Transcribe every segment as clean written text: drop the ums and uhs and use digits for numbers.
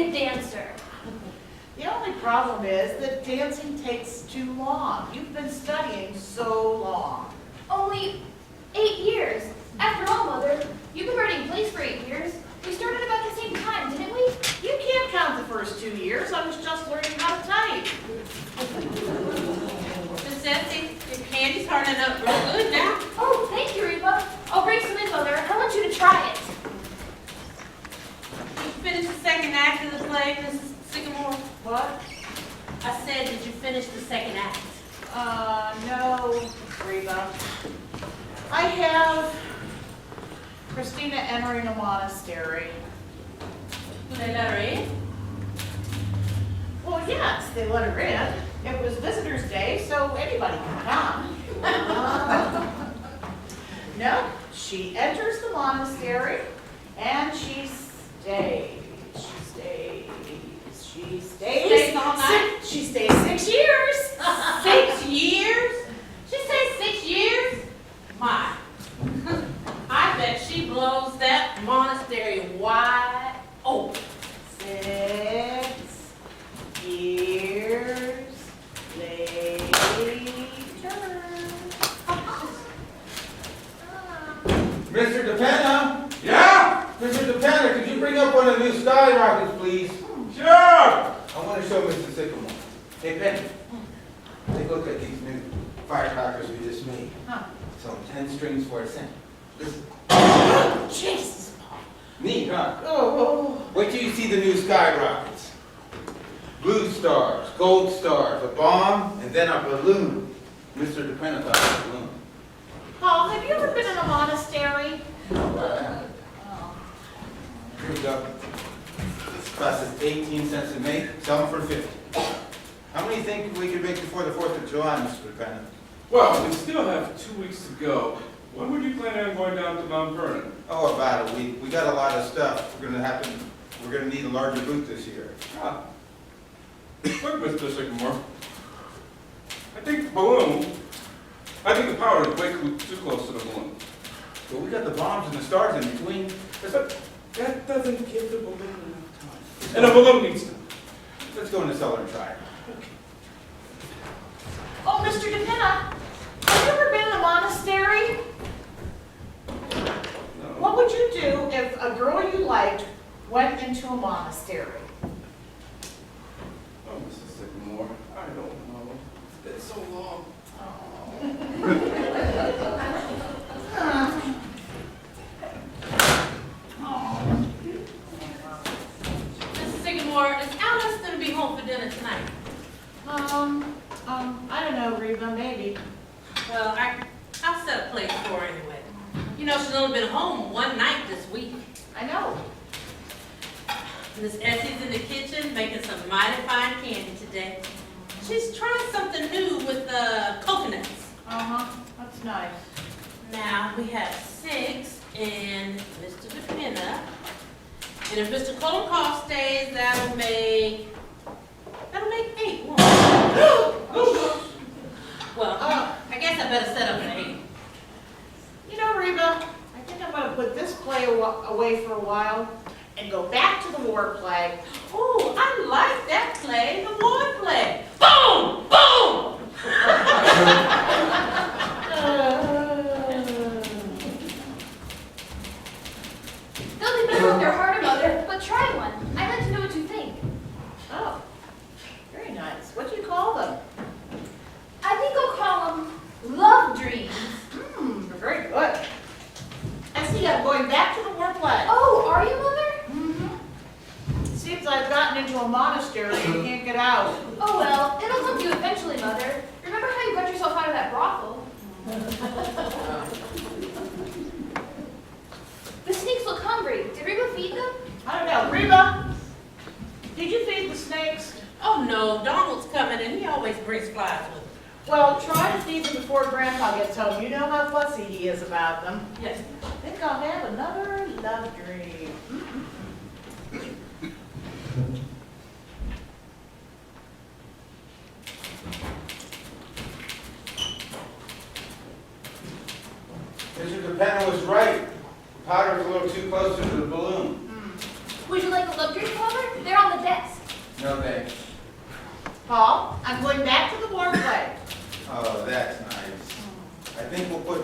be a dancer. The only problem is that dancing takes too long. You've been studying so long. Only 8 years. After all, Mother, you've been writing plays for 8 years. We started about the same time, didn't we? You can't count the first 2 years. I was just learning how to type. Miss Essie, your candy's hardening up real good now. Oh, thank you, Reba. I'll bring some in, Mother. I want you to try it. Did you finish the second act of the play, Mrs. Sycamore? What? I said, did you finish the second act? No, Reba. I have Christina entering a monastery. Did they let her in? Well, yes, they let her in. It was Visitor's Day, so anybody can come. No, she enters the monastery and she stays. She stays all night? She stays 6 years. 6 years? She said 6 years? My. I bet she blows that monastery wide open. 6 years later. Mr. DePenna? Yeah? Mr. DePenna, could you bring up one of the new skyrockets, please? Sure! I want to show Mr. Sycamore. Hey, Penny, take a look at these new firecrackers we just made. Huh. So 10 strings for a cent. Listen. Jesus. Neat, huh? Oh. Wait till you see the new skyrockets. Blue stars, gold stars, a bomb, and then a balloon. Mr. DePenna thought it was a balloon. Paul, have you ever been in a monastery? Right. Oh. Here we go. This costs us 18 cents a make, sell them for 50. How many think we can make before the 4th of July, Mr. DePenna? Well, we still have 2 weeks to go. When would you plan on going down to Mount Vernon? Oh, about a week. We got a lot of stuff. We're gonna need a larger booth this year. Ah. Look, Mr. Sycamore. I think the power is way too close to the balloon. But we got the bombs and the stars in between. But that doesn't give the balloon enough time. And a balloon needs time. Let's go in the cellar and try it. Oh, Mr. DePenna, have you ever been in a monastery? No. What would you do if a girl you liked went into a monastery? Oh, Mrs. Sycamore, I don't know. It's been so long. Mrs. Sycamore, is Alice going to be home for dinner tonight? I don't know, Reba, maybe. Well, I'll set a place for her anyway. You know, she's only been home one night this week. I know. Miss Essie's in the kitchen making some mighty fine candy today. She's trying something new with coconuts. That's nice. Now, we have 6 and Mr. DePenna. And if Mr. Coloncoff stays, that'll make 8. Well, I guess I better set up an 8. You know, Reba, I think I'm going to put this play away for a while and go back to the war play. Oh, I like that play, the war play. Boom! Boom! They'll be better if they're harder, Mother, but try one. I'd like to know what you think. Oh, very nice. What do you call them? I think I'll call them Love Dreams. Very good. I see I'm going back to the war play. Oh, are you, Mother? Seems I've gotten into a monastery and can't get out. Oh, well, it'll come to you eventually, Mother. Remember how you got yourself out of that brothel? The snakes look hungry. Did Reba feed them? I don't know. Reba, did you feed the snakes? Oh no, Donald's coming and he always brings flies with him. Well, try to feed them before Grandpa gets home. You know how fussy he is about them. Yes. I think I'll have another love dream. Mr. DePenna was right. The powder's a little too close to the balloon. Would you like a soft drink, Homer? They're on the desk. No thanks. Paul, I'm going back to the war play. Oh, that's nice. I think we'll put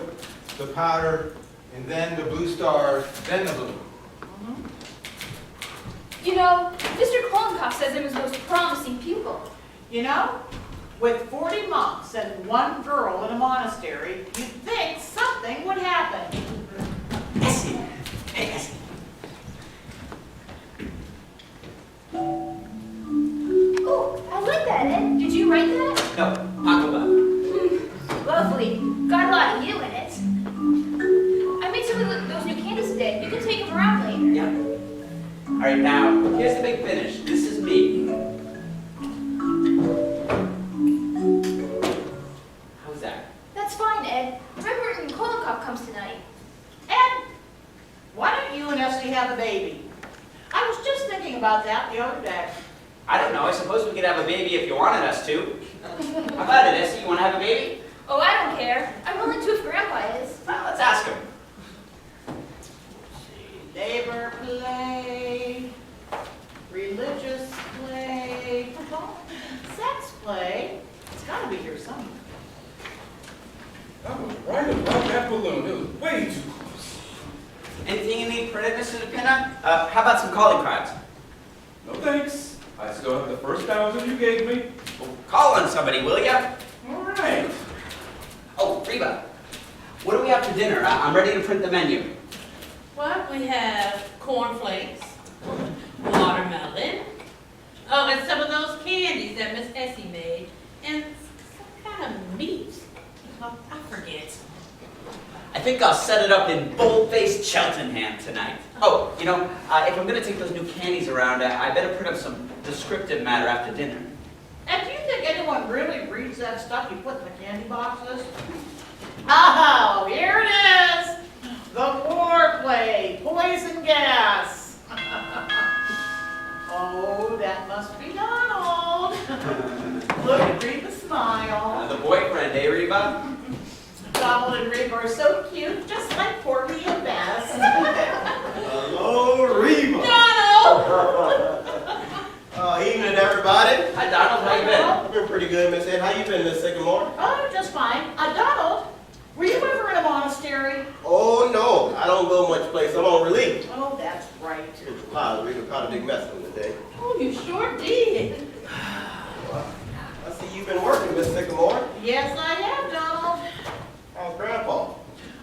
the powder and then the blue stars, then the blue. You know, Mr. Kollenkoff says I'm his most promising pupil. You know, with 40 monks and 1 girl in a monastery, you'd think something would happen. Essie. Hey, Essie. Oh, I like that, Ed. Did you write that? No, Aquaba. Lovely. Got a lot of you in it. I made some of those new candies today. You can take them around later. Yep. All right, now, here's the big finish. This is me. How's that? That's fine, Ed. Remember when Kollenkoff comes tonight? Ed, why don't you and Essie have a baby? I was just thinking about that the other day. I don't know. I suppose we could have a baby if you wanted us to. How about it, Essie? You want to have a baby? Oh, I don't care. I'm willing to if Grandpa is. Well, let's ask him. Labor play, religious play, sex play. It's gotta be here somewhere. I was right about that balloon. It was way too close. Anything you need printed, Mr. DePina? How about some calling cards? No thanks. I still have the first 1,000 you gave me. Well, call on somebody, will ya? All right. Oh, Reba, what do we have for dinner? I'm ready to print the menu. Well, we have cornflakes, watermelon, oh, and some of those candies that Miss Essie made, and some kind of meat. Oh, I forget. I think I'll set it up in bold-faced Cheltenham tonight. Oh, you know, if I'm going to take those new candies around, I better print up some descriptive matter after dinner. And do you think anyone really reads that stuff you put in the candy boxes? Oh, here it is! The war play, poison gas. Oh, that must be Donald. Look at Reba smile. The boyfriend, eh, Reba? Donald and Reba are so cute, just like Porky and Bess. Hello, Reba. Donald! Evening, everybody. Hi, Donald. How you been? I've been pretty good, Miss Ed. How you been this Sycamore? Oh, just fine. Donald, were you ever in a monastery? Oh, no. I don't go much place. I'm on relief. Oh, that's right. Reba caught a big mess of the day. Oh, you sure did. I see you've been working, Miss Sycamore. Yes, I have, Donald. How's Grandpa?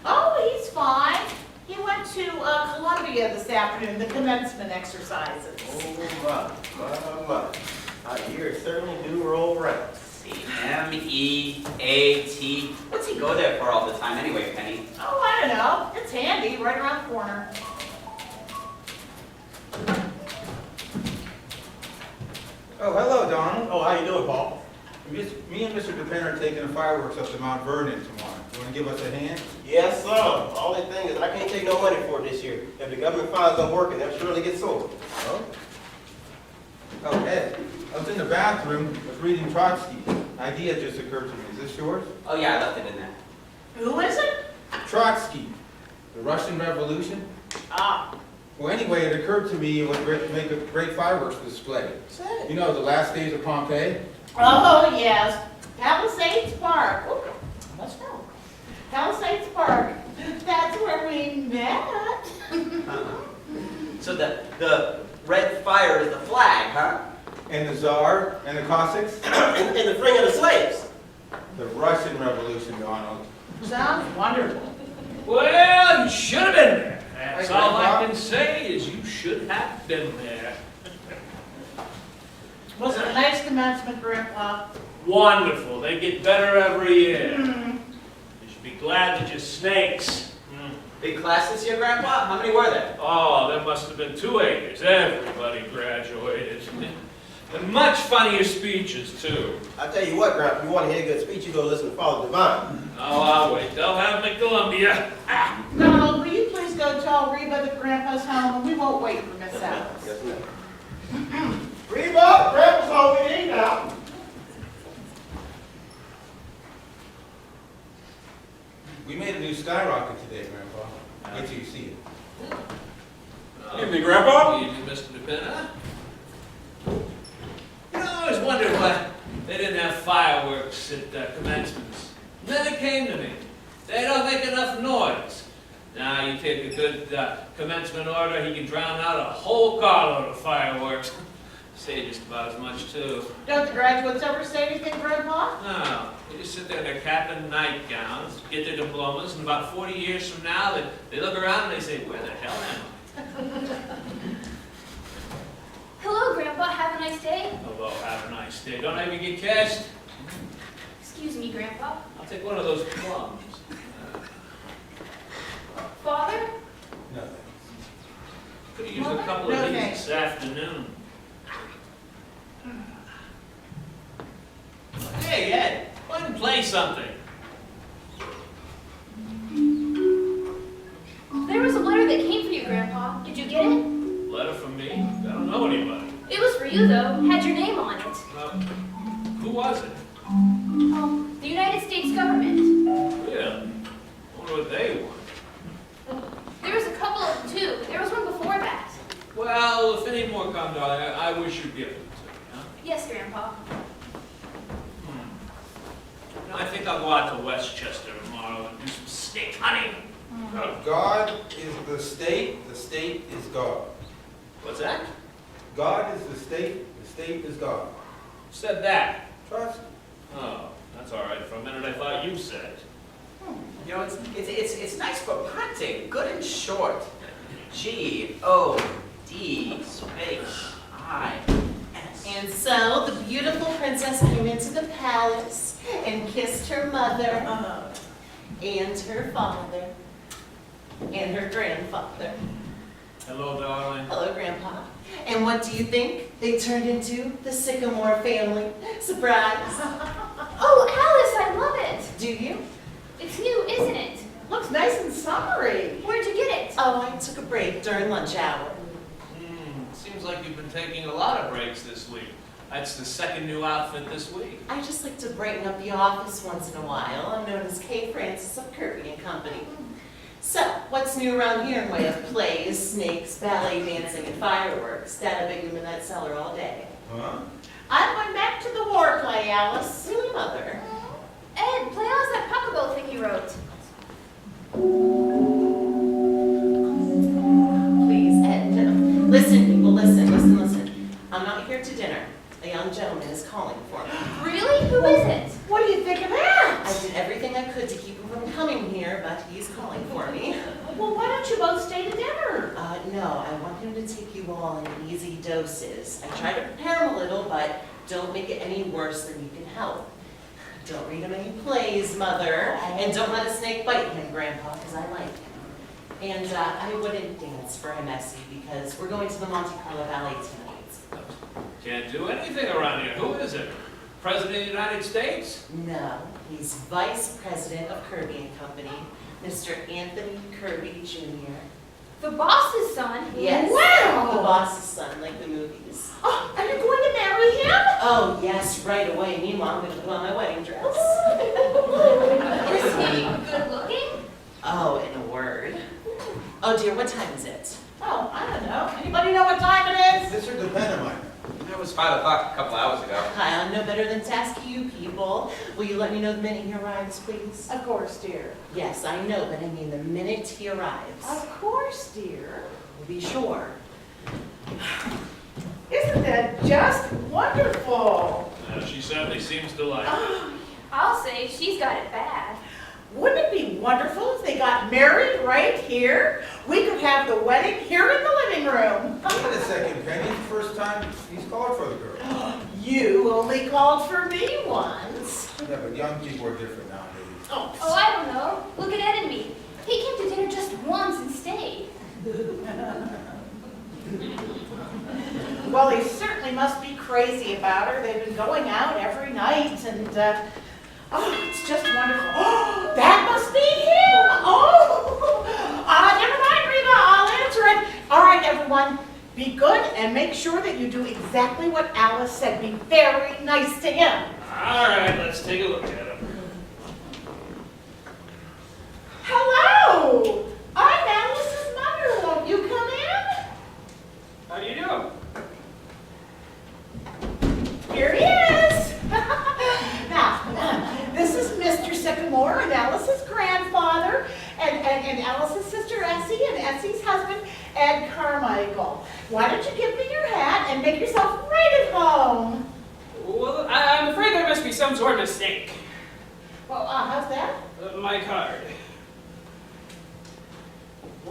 Oh, he's fine. He went to Columbia this afternoon, the commencement exercises. Oh, my. Our years certainly do roll round. C-M-E-A-T. What's he go there for all the time anyway, Penny? Oh, I don't know. It's handy, right around the corner. Oh, hello, Donald. Oh, how you doing, Paul? Me and Mr. DePena are taking the fireworks up to Mount Vernon tomorrow. You want to give us a hand? Yes, sir. Only thing is I can't take no money for it this year. If the government finds them working, they'll surely get sold. Oh? Oh, Ed, I was in the bathroom, was reading Trotsky. Idea just occurred to me. Is this yours? Oh, yeah, I left it in there. Who is it? Trotsky, the Russian Revolution. Ah, Well, anyway, it occurred to me it would make a great fireworks display. say. You know, the last days of Pompeii? Oh, yes. Palisades Park. Oh, let's go. Palisades Park. That's where we met. So the red fire is the flag, huh? And the Tsar and the Cossacks? and the freeing of the slaves. The Russian Revolution, Donald. Sounds wonderful. Well, you should have been there. That's Hey, all I Grandpa. can say is you should have been there. Was it a nice commencement, Grandpa? Wonderful. They get better every year. Hmm. You should be glad that you're snakes. Big class this year, Grandpa? How many were there? Oh, there must have been 2 acres. Everybody graduated. And much funnier speeches, too. I tell you what, Grandpa, if you want to hear a good speech, you go listen to Father Divine. Oh, I'll wait. They'll have them at Columbia. Donald, will you please go tell Reba that Grandpa's home and we won't wait for Miss Alice? Yes, ma'am. Reba, Grandpa's home. We eat now. We made a new skyrocket today, Grandpa. Wait till you see it. Evening, Grandpa. Evening, Mr. DePena. wondered why they didn't have fireworks at commencements. And then it came to me. They don't make enough noise. Now you take a good commencement order, he can drown out a whole carload of fireworks. Say just about as much too. Don't the graduates ever say anything, Grandpa? No, they just sit there in their cap and nightgowns, get their diplomas, and about 40 years from now, they look around and they say, where the hell am I? Hello, Grandpa. Have a nice day. Hello, have a nice day. Don't I even get cashed? Excuse me, Grandpa. I'll take one of those plums. Father? Nothing. Could have used a couple of No, these thanks. this afternoon. Hey, Ed, go ahead and play something. There was a letter that came for you, Grandpa. Did you get it? Letter from me? I don't know anybody. It was for you, though. Had your name on it. Who was it? The United States government. Really? I wonder what they want. There was a couple of them, too. There was one before that. Well, if any more come, darling, I wish you'd give them to me, huh? Yes, Grandpa. You know, I think I'll go out to Westchester tomorrow and do some steak hunting. God is the state is God. What's that? God is the state is God. Who said that? Trust me. Oh, that's all right. For a minute, I thought you said it. You know, it's nice for printing, good and short. G-O-D space I-S. And so the beautiful princess came into the palace and kissed her mother and her father and her grandfather. Hello, darling. Hello, Grandpa. And what do you think? They turned into the Sycamore family. Surprise. Oh, Alice, I love it. Do you? It's new, isn't it? Looks nice and summery. Where'd you get it? Oh, I took a break during lunch hour. Seems like you've been taking a lot of breaks this week. That's the second new outfit this week. I just like to brighten up the office once in a while. I'm known as Kay Francis of Kirby and Company. So, what's new around here in way of plays, snakes, ballet dancing, and fireworks? Dad, I bet you've been in that cellar all day. Huh? I'm going back to the war play, Alice. Really, Mother? Ed, play us that Papa thing you wrote. Please, Ed. Listen, people, listen. I'm not here to dinner. A young gentleman is calling for me. Really? Who is it? What do you think of that? I did everything I could to keep him from coming here, but he's calling for me. Well, why don't you both stay to dinner? No, I want him to take you all in easy doses. I tried to prepare him a little, but don't make it any worse than you can help. Don't read him any plays, Mother, and don't let a snake bite him, Grandpa, because I like him. And I wouldn't dance for him, Essie, because we're going to the Monte Carlo Ballet tonight. Can't do anything around here. Who is it? President of the United States? No, he's Vice President of Kirby and Company, Mr. Anthony Kirby Jr. The boss's son? Yes, Wow! the boss's son, like the movies. Oh, are you going to marry him? Oh, yes, right away. Meanwhile, I'm going to put on my wedding dress. Is he good looking? Oh, in a word. Oh, dear, what time is it? Oh, I don't know. Anybody know what time it is? This would depend on mine. It was 5 o'clock a couple hours ago. I'm no better than to ask you people. Will you let me know the minute he arrives, please? Of course, dear. Yes, I know, but I mean the minute he arrives. Of course, dear. We'll be sure. Isn't that just wonderful? She certainly seems to like it. I'll say she's got it bad. Wouldn't it be wonderful if they got married right here? We could have the wedding here in the living room. Wait a second, Penny. First time he's called for the girl. You only called for me once. Yeah, but young people are different nowadays. Oh, I don't know. Look at Ed and me. He came to dinner just once and stayed. Well, he certainly must be crazy about her. They've been going out every night and, it's just wonderful. Oh, that must be him. Oh, never mind, Reba, I'll answer it. All right, everyone, be good and make sure that you do exactly what Alice said. Be very nice to him. All right, let's take a look at him. Hello, I'm Alice's mother. Won't you come in? How do you do? Here he is.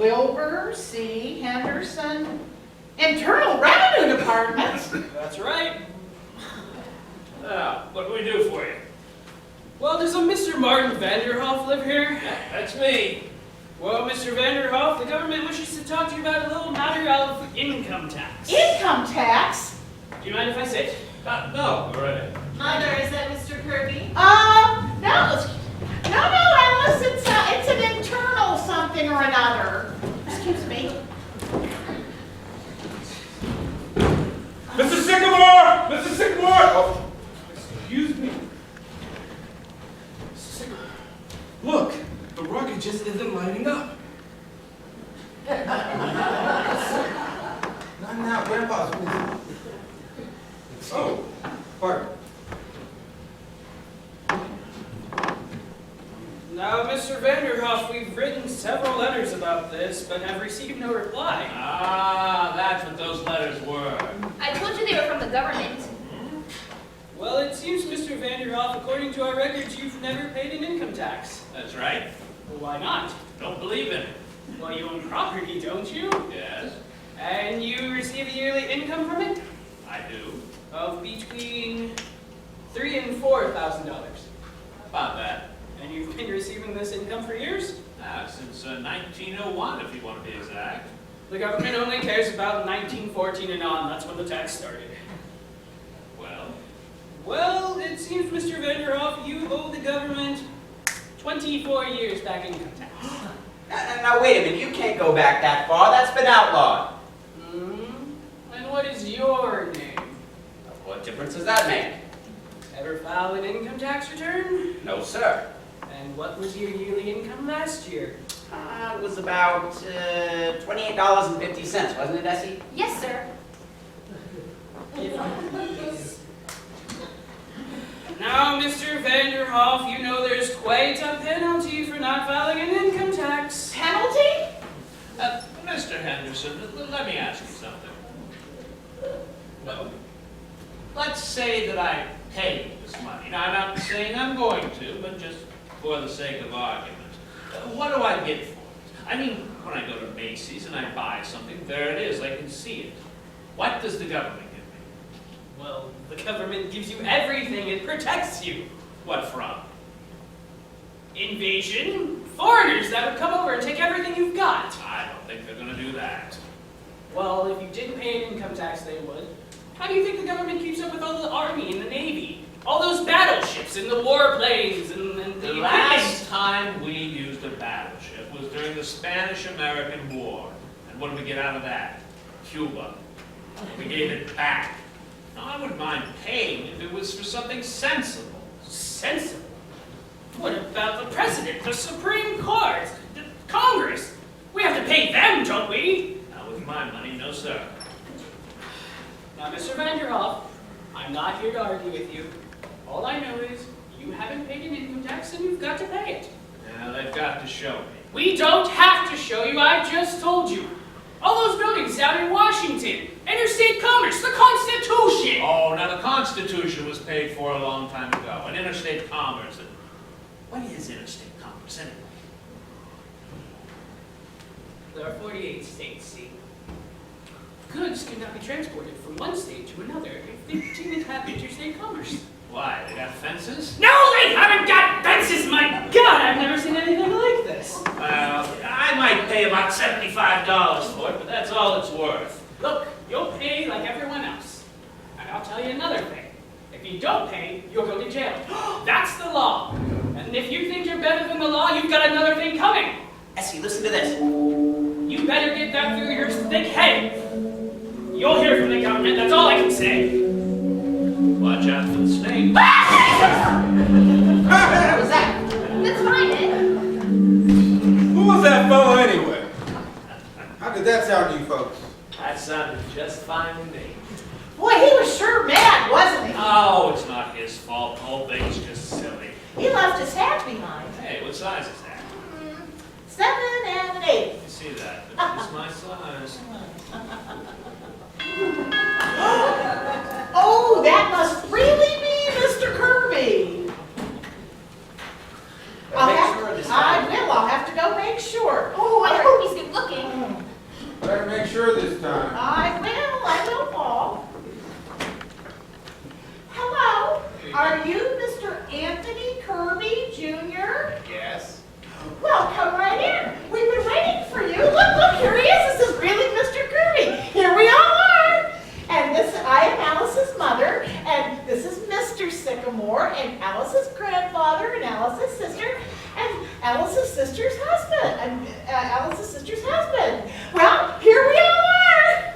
Wilbur C. Henderson, Internal Revenue Department. That's right. What do we do for you? Well, does a Mr. Martin Vanderhoff live here? That's me. Well, Mr. Vanderhoff, the government wishes to talk to you about a little matter of income tax. Income tax? Do you mind if I sit? No, go right ahead. Mother, is that Mr. Kirby? No, Alice, it's an internal something or another. Excuse me. Mr. Sycamore! Mr. Sycamore! Oh, excuse me. Mr. Sycamore. Look, the rocket just isn't lighting up. Not now, Grandpa's busy. Oh, pardon. Now, Mr. Vanderhoff, we've written several letters about this, but have received no reply. That's what those letters were. I told you they were from the government. Well, it seems, Mr. Vanderhoff, according to our records, you've never paid an income tax. That's right. Well, why not? Don't believe in it. Well, you own property, don't you? Yes, And you receive a yearly income from it? I do. Of between $3,000 and $4,000. About that. And you've been receiving this income for years? Since 1901, if you want to be exact. The government only cares about 1914 and on. That's when the tax started. Well, Well, it seems, Mr. Vanderhoff, you owe the government 24 years back income tax. Now, wait a minute, you can't go back that far. That's been outlawed. And what is your name? What difference does that make? Ever file an income tax return? No, sir. And what was your yearly income last year? It was about $28.50, wasn't it, Essie? Yes, sir. Now, Mr. Vanderhoff, you know there's quite a penalty for not filing an income tax. Penalty? Mr. Henderson, let me ask you something. Well, let's say that I pay this money. Now, I'm not saying I'm going to, but just for the sake of argument. What do I get for it? I mean, when I go to Macy's and I buy something, there it is, I can see it. What does the government give me? Well, the government gives you everything. It protects you. What from? Invasion? Foreigners that would come over and take everything you've got. I don't think they're going to do that. Well, if you didn't pay an income tax, they would. How do you think the government keeps up with all the army and the navy? All those battleships and the warplanes and the The last time we used a battleship was during the Spanish-American War. And what did we get out of that? Cuba. We gave it back. Now, I wouldn't mind paying if it was for something sensible. Sensible? What about the president, the Supreme Court, the Congress? We have to pay them, don't we? Not with my money, no sir. Now, Mr. Vanderhoff, I'm not here to argue with you. All I know is you haven't paid an income tax and you've got to pay it. Now, they've got to show me. We don't have to show you, I just told you. All those buildings down in Washington, interstate commerce, the Constitution. Oh, now the Constitution was paid for a long time ago, and interstate commerce. What is interstate commerce anyway? There are 48 states, see. Goods cannot be transported from one state to another if they didn't have interstate commerce. Why, they got fences? No, they haven't got fences, my God! I've never seen anything like this. Well, I might pay about $75 for it, but that's all it's worth. Look, you'll pay like everyone else. And I'll tell you another thing. If you don't pay, you'll go to jail. That's the law. And if you think you're better than the law, you've got another thing coming. Essie, listen to this. You better get that through your thick head. You'll hear from the government, that's all I can say. Watch out for the snake. What was that? That's fine, Ed. Who was that fellow anyway? How did that sound to you folks? That sounded just fine to me. Boy, he was sure mad, wasn't he? Oh, it's not his fault. The whole thing's just silly. He left his hat behind. Hey, what size is that? 7 and an 8. You see that? But it's my size. Oh, that must really be Mr. Kirby. Make sure this I will. I'll have to go make sure. Oh, I hope he's good looking. Moore, and Alice's grandfather, and Alice's sister, and Alice's sister's husband, and Alice's sister's husband. Well, here we all are.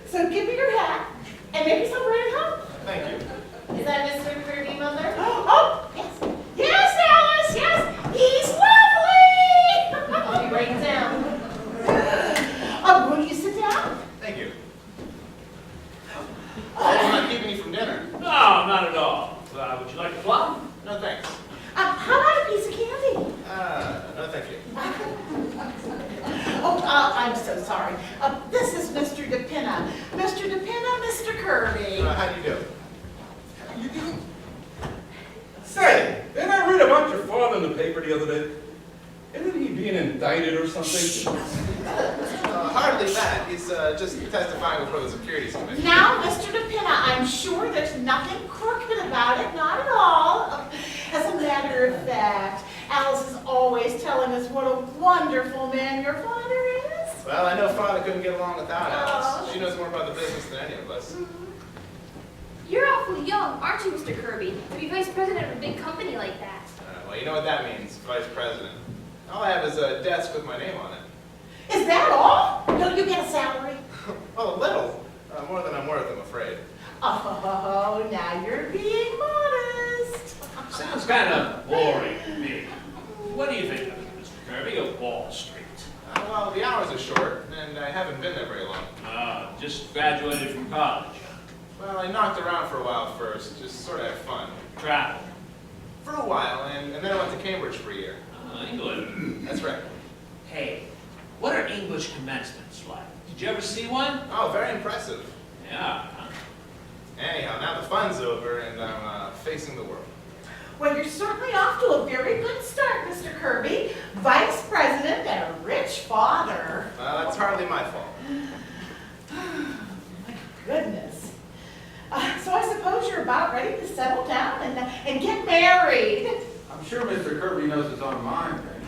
So give me your hat, and maybe some bread at home. Thank you. Is that Mr. Kirby, Mother? Oh, yes. Yes, Alice, yes. He's lovely. I'll be right down. Will you sit down? Thank you. I'm not keeping you from dinner. No, not at all. Would you like a plum? No thanks. How about a piece of candy? No thank you. Oh, I'm so sorry. This is Mr. DePinna. Mr. DePinna, Mr. Kirby. How do you do? You do? Say, didn't I read about your father in the paper the other day? Isn't he being indicted or something? Hardly that. He's just testifying before the Securities Commission. Now, Mr. DePinna, I'm sure there's nothing crooked about it, not at all. As a matter of fact, Alice is always telling us what a wonderful man your father is. Well, I know Father couldn't get along without Alice. Oh. She knows more about the business than any of us. You're awfully young, aren't you, Mr. Kirby, to be vice president of a big company like that? Well, you know what that means, Vice President. All I have is a desk with my name on it. Is that all? Don't you get a salary? Well, a little. More than I'm worth, I'm afraid. Oh, now you're being modest. Sounds kind of boring to me. What do you think of it, Mr. Kirby, of Wall Street? Well, the hours are short, and I haven't been there very long. Just graduated from college. Well, I knocked around for a while first, just sort of had fun. Travel. For a while, and then I went to Cambridge for a year. England. That's right. Hey, what are English commencements like? Did you ever see one? Oh, very impressive. Yeah. Anyhow, now the fun's over, and I'm facing the world. Well, you're certainly off to a very good start, Mr. Kirby. Vice president and a rich father. Well, that's hardly my fault. My goodness. So I suppose you're about ready to settle down and get married. I'm sure Mr. Kirby knows his own mind, right?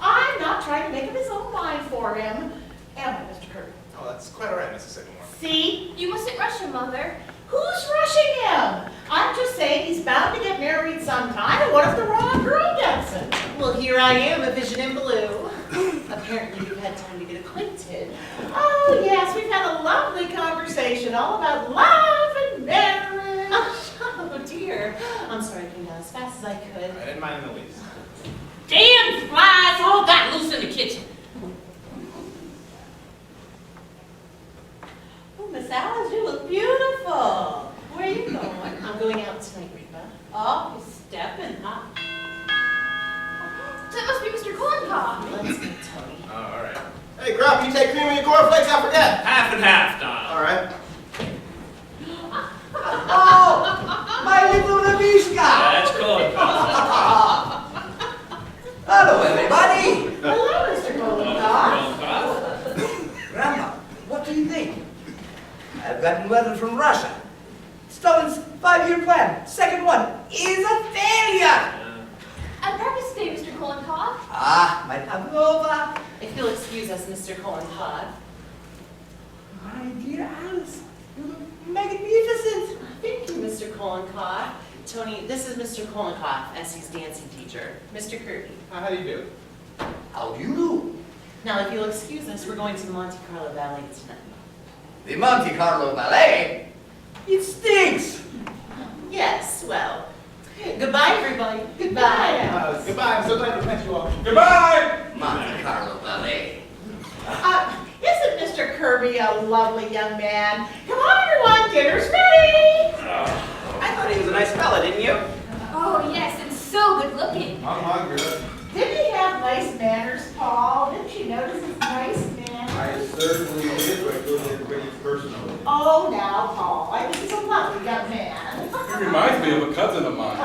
I'm not trying to make up his own mind for him. Am I, Mr. Kirby? Oh, that's quite all right, Mrs. Sycamore. See? You mustn't rush him, Mother. Who's rushing him? I'm just saying he's bound to get married sometime, and what if the wrong girl gets him? Well, here I am, a vision in blue. Apparently you've had time to get acquainted. Oh, yes, we've had a lovely conversation all about love and marriage. Oh, dear. I'm sorry I came down as fast as I could. I didn't mind in the least. Damn flies all got loose in the kitchen. Oh, Miss Alice, you look beautiful. Where are you going? I'm going out tonight, Reba. Oh, you're stepping, huh? That must be Mr. Corncob. Let's go, Tony. Oh, all right. Hey, Grump, you take cream in your cornflakes? I forget. Half and half, Don. All right. Oh, my little Nabishka! That's good. Hello, everybody! Hello, Mr. Goldencock. Grandma, what do you think? I've gotten weather from Russia. Stalin's 5-year plan, second one, is a failure! At breakfast today, Mr. Corncob. Ah, my Pavlova. If you'll excuse us, Mr. Corncob. My dear Alice, you look magnificent. Thank you, Mr. Corncob. Tony, this is Mr. Corncob, Essie's dancing teacher. Mr. Kirby. How do you do? How do you do? Now, if you'll excuse us, we're going to the Monte Carlo Ballet tonight. The Monte Carlo Ballet? It stinks! Yes, well. Goodbye, everybody. Goodbye. Goodbye. I'm so glad to met you all. Goodbye! Monte Carlo Ballet. Isn't Mr. Kirby a lovely young man? Come on, everyone, dinner's ready. I thought he was a nice fella, didn't you? Oh, yes, and so good looking. I'm hungry. Didn't he have nice manners, Paul? Didn't you notice his nice manners? I certainly did, but I go to everybody personally. Oh, now, Paul, I think he's a lovely young man. He reminds me of a cousin of mine.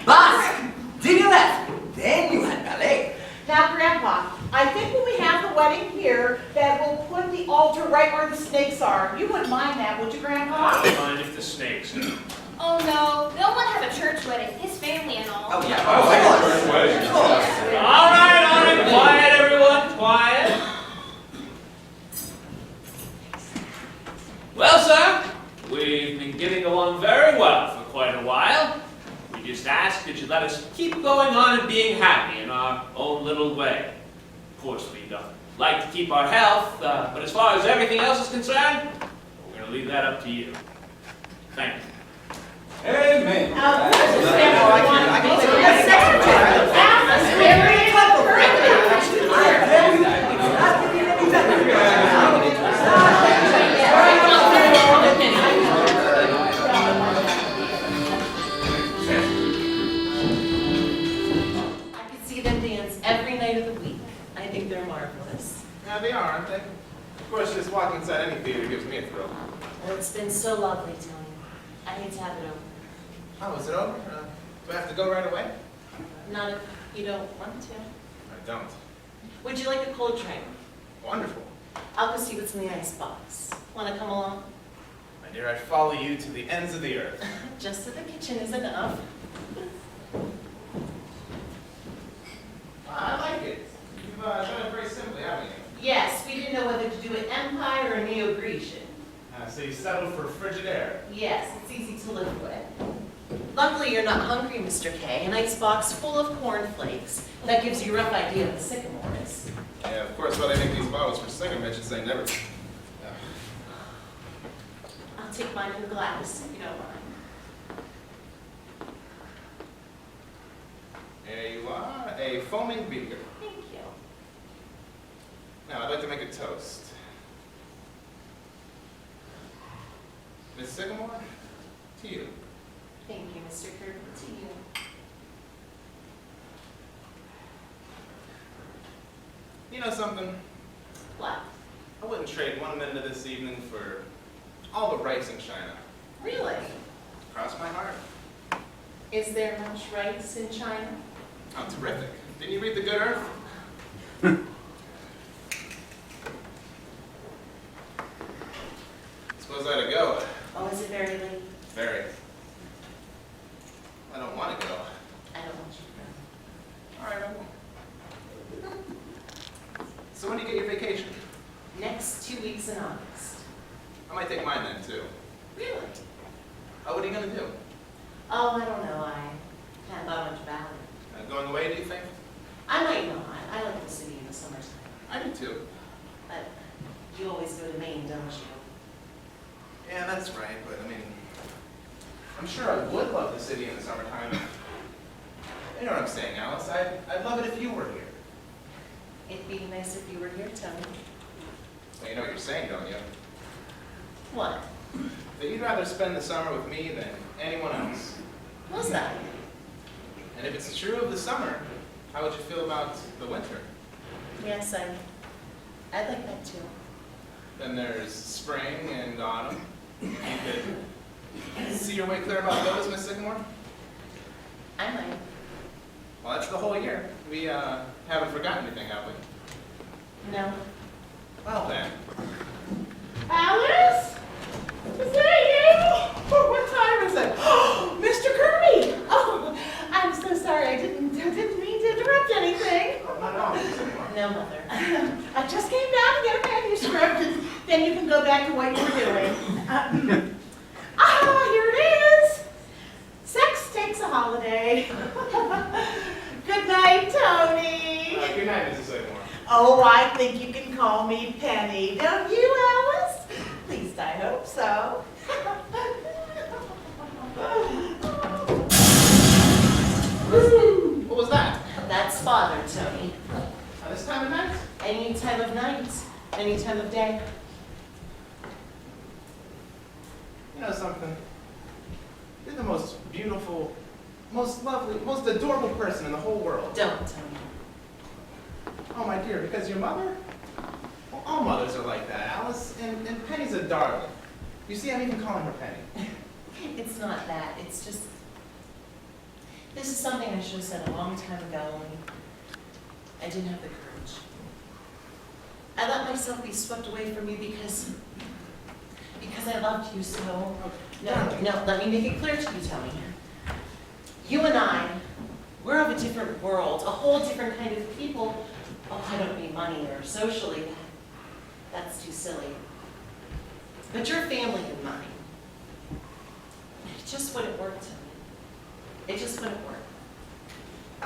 Basque! Did you left? Then you had ballet. Now, Grandpa, I think when we have the wedding here, that we'll put the altar right where the snakes are. You wouldn't mind that, would you, Grandpa? I don't mind if the snakes do. Oh, no, they'll want to have a church wedding, his family and all. Oh, yeah. I like a church wedding. All right, quiet, everyone, quiet. Well, sir, we We've been getting along very well for quite a while. We just ask that you let us keep going on and being happy in our own little way. Of course, we'd like to keep our health, but as far as everything else is concerned, we're going to leave that up to you. Thank you. Amen. I could see them dance every night of the week. I think they're marvelous. Yeah, they are, aren't they? Of course, just walking inside any theater gives me a thrill. Well, it's been so lovely, Tony. I hate to have it over. Oh, is it over? Do I have to go right away? Not if you don't want to. I don't. Would you like a cold drink? Wonderful. I'll go see what's in the icebox. Want to come along? My dear, I'd follow you to the ends of the earth. Just to the kitchen is enough. I like it. You've done it very simply, haven't you? Yes, we didn't know whether to do it Empire or Neo-Grecian. So you settled for Frigidaire. Yes, it's easy to live with. Luckily, you're not hungry, Mr. K. An icebox full of cornflakes. That gives you a rough idea of the sycamores. Yeah, of course, why they make these bottles for cigarette bitches, they never... I'll take mine in the glass, if you don't mind. There you are, a foaming beaker. Thank you. Now, I'd like to make a toast. Miss Sycamore, to you. Thank you, Mr. Kirby. To you. You know something? What? I wouldn't trade 1 minute of this evening for all the rice in China. Really? Cross my heart. Is there much rice in China? Oh, terrific. Didn't you read The Good Earth? Suppose I ought to go. Oh, is it very late? Very. I don't want to go. I don't want you to All right, I won't. So when do you get your vacation? go. Next 2 weeks in August. I might take mine then, too. Really? Oh, what are you going to do? Oh, I don't know. I haven't thought much about it. Going away, do you think? I might not. I like the city in the summertime. I do, too. But you always go to Maine, don't you? Yeah, that's right, but I mean, I'm sure I would love the city in the summertime. You know what I'm saying, Alice? I'd love it if you were here. It'd be nice if you were here, Tony. Well, you know what you're saying, don't you? What? That you'd rather spend the summer with me than anyone else. What's that? And if it's true of the summer, how would you feel about the winter? Yes, I'd like that too. Then there's spring and autumn. You could see your way clear about those, Miss Sycamore? I might. Well, that's the whole year. We haven't forgotten anything, have we? No. Well then. Alice? Is that you? Oh, what time is it? Oh, Mr. Kirby! Oh, I'm so sorry. I didn't mean to interrupt anything. Not at all, Miss Sycamore. No, Mother. I just came down to get a manuscript, and then you can go back to what you were doing. Here it is. Sex takes a holiday. Good night, Tony. Good night, Mrs. Sycamore. Oh, I think you can call me Penny, don't you, Alice? At least I hope so. What was that? That's Father, Tony. This time of night? Any time of night, any time of day. You know something? You're the most beautiful, most lovely, most adorable person in the whole world. Don't, Tony. Oh, my dear, because your mother? Well, all mothers are like that, Alice. And Penny's a darling. You see, I'm even calling her Penny. It's not that. It's just... This is something I should have said a long time ago, and I didn't have the courage. I let myself be swept away from you because I loved you so. No, let me make it clear to you, Tony. You and I, we're of a different world, a whole different kind of people. Oh, I don't mean money or socially. That's too silly. But your family and mine, just wouldn't work, Tony. It just wouldn't work.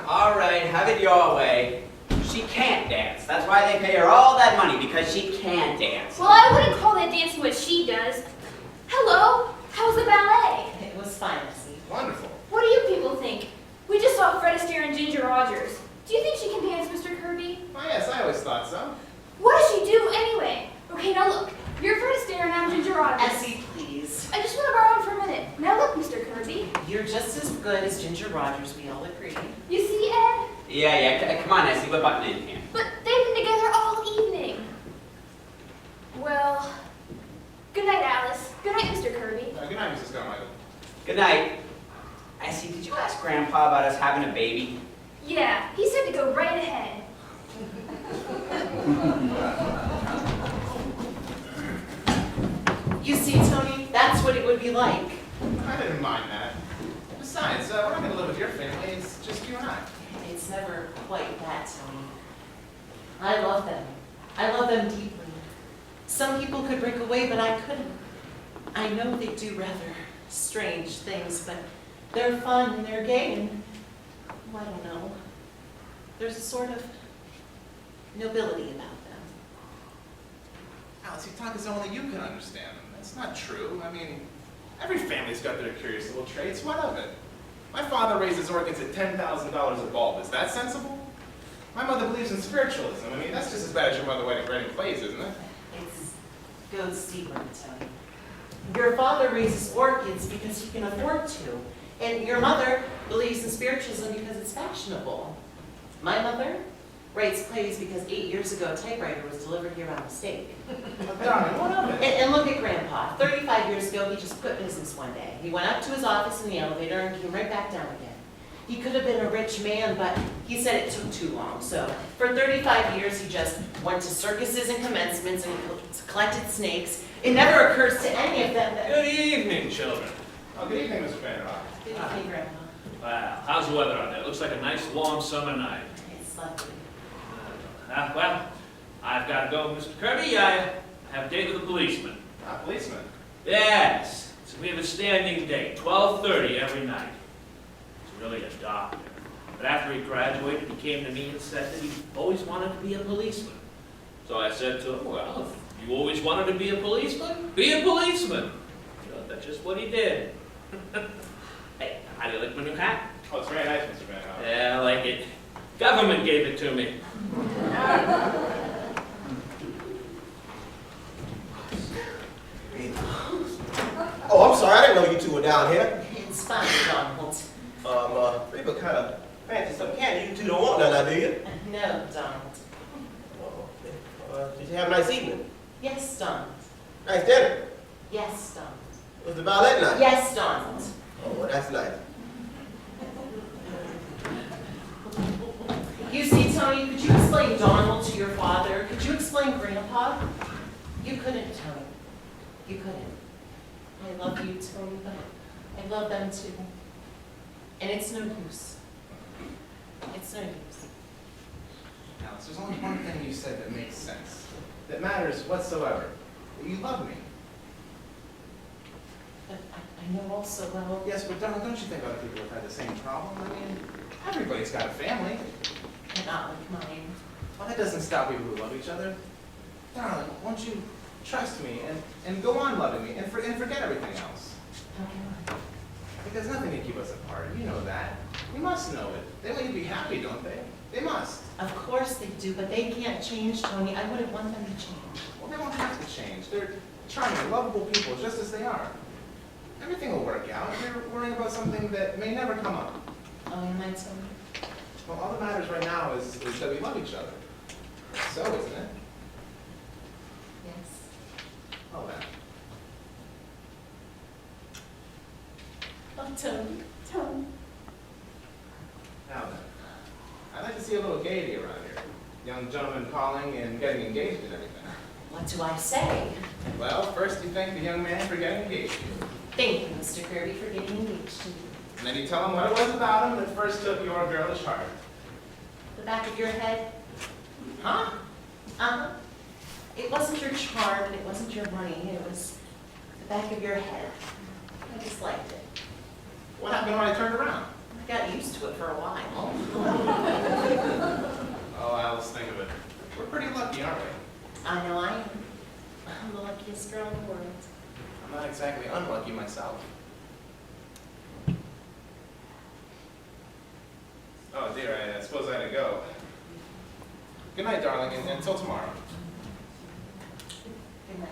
All right, have it your way. She can't dance. That's why they pay her all that money, because she can dance. Well, I wouldn't call that dancing what she does. Hello, how was the ballet? It was fine, Essie. Wonderful. What do you people think? We just saw Fred Astaire and Ginger Rogers. Do you think she can dance, Mr. Kirby? Oh, yes, I always thought so. What does she do anyway? Okay, now look. You're Fred Astaire and I'm Ginger Rogers. Essie, please. I just want to borrow him for a minute. Now look, Mr. Kirby. You're just as good as Ginger Rogers, we all agree. You see, Ed? Yeah, come on, Essie, we're butting in here. But they've been together all evening. Well, good night, Alice. Good night, Mr. Kirby. Good night, Mrs. Carmichael. Good night. Essie, did you ask Grandpa about us having a baby? Yeah, he said to go right ahead. You see, Tony, that's what it would be like. I didn't mind that. Besides, we're not going to live with your family. It's just you and I. It's never quite that, Tony. I love them. I love them deeply. Some people could break away, but I couldn't. I know they do rather strange things, but they're fun and they're gay and, I don't know. There's a sort of nobility about them. Alice, you talk as only you can understand them. That's not true. I mean, every family's got their curious little traits. What of it? My father raises organs at $10,000 a bulb. Is that sensible? My mother believes in spiritualism. I mean, that's just as bad as your mother writing plays, isn't it? It goes deeper, Tony. Your father raises orchids because he can afford to. And your mother believes in spiritualism because it's fashionable. My mother writes plays because 8 years ago a typewriter was delivered here by mistake. Darling, what of it? And look at Grandpa. 35 years ago, he just quit business one day. He went up to his office in the elevator and came right back down again. He could have been a rich man, but he said it took too long. So for 35 years, he just went to circuses and commencements and collected snakes. It never occurs to any of them that... Good evening, children. Oh, good evening, Mr. Vanderhoff. Good evening, Grandpa. Wow, how's the weather out there? Looks like a nice warm summer night. It's lovely. Well, I've got to go, Mr. Kirby. I have a date with a policeman. Ah, policeman. Yes. So we have a standing date, 12:30 every night. He's really a doctor. But after he graduated, he came to me and said that he always wanted to be a policeman. So I said to him, well, if you always wanted to be a policeman, be a policeman. You know, that's just what he did. Hey, how do you like my new hat? Oh, it's very nice, Mr. Vanderhoff. Yeah, I like it. Government gave it to me. Oh, I'm sorry, I didn't know you two were down here. It's fine, Donald. Reba kind of fancy some candy. You two don't want none, now, do you? No, Donald. Did you have a nice evening? Yes, Donald. Nice dinner? Yes, Donald. Was the ballet night? Yes, Donald. Oh, well, that's nice. You see, Tony, could you explain Donald to your father? Could you explain Grandpa? You couldn't, Tony. You couldn't. I love you, Tony, but I love them too. And it's no use. It's no use. Alice, there's only one thing you said that makes sense, that matters whatsoever. You love me. But I know also, well, Yes, but don't you think other people have had the same problem? I mean, everybody's got a family. not like mine. Well, that doesn't stop people who love each other. Darling, won't you trust me and go on loving me and forget everything else? How can I? Because nothing can keep us apart. You know that. You must know it. They want you to be happy, don't they? They must. Of course they do, but they can't change, Tony. I wouldn't want them to change. Well, they won't have to change. They're charming, lovable people, just as they are. Everything will work out. You're worrying about something that may never come up. Oh, am I, Tony? Well, all that matters right now is that we love each other. So, isn't it? Yes. Oh, then. Oh, Tony. Tony. Now then. I'd like to see a little gaiety around here. Young gentlemen calling and getting engaged and everything. What do I say? Well, first you thank the young man for getting engaged to you. Thank you, Mr. Kirby, for getting engaged to me. And then you tell him what it was about him that first took your girlish heart. The back of your head? Huh? Uh-huh. It wasn't your charm, and it wasn't your money. It was the back of your head. I just liked it. What happened when I turned around? I got used to it for a while. Oh, Alice, think of it. We're pretty lucky, aren't we? I know I am. I'm the luckiest girl in the world. I'm not exactly unlucky myself. Oh dear, I suppose I had to go. Good night, darling, and until tomorrow. Good night.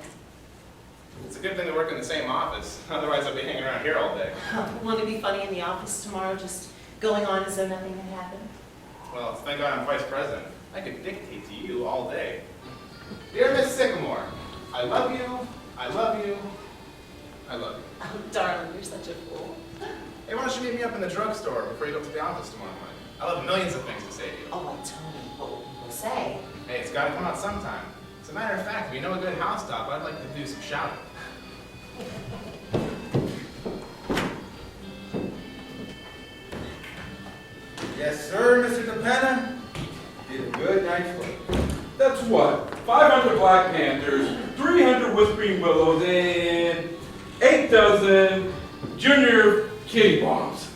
It's a good thing to work in the same office, otherwise I'd be hanging around here all day. Want to be funny in the office tomorrow, just going on as though nothing had happened? Well, thank God I'm vice president. I could dictate to you all day. Dear Miss Sycamore, I love you, I love you, I love you. Oh, darling, you're such a fool. Hey, why don't you meet me up in the drugstore before you go to the office tomorrow morning? I'll have millions of things to say to you. Oh, Tony, what will people say? Hey, it's got to come out sometime. As a matter of fact, if you know a good house top, I'd like to do some shouting. Yes, sir, Mr. DePenna. Did a good night's work. That's what? 500 Black Panthers, 300 Whispering Willows, and 8 dozen Junior Kitty Bombs.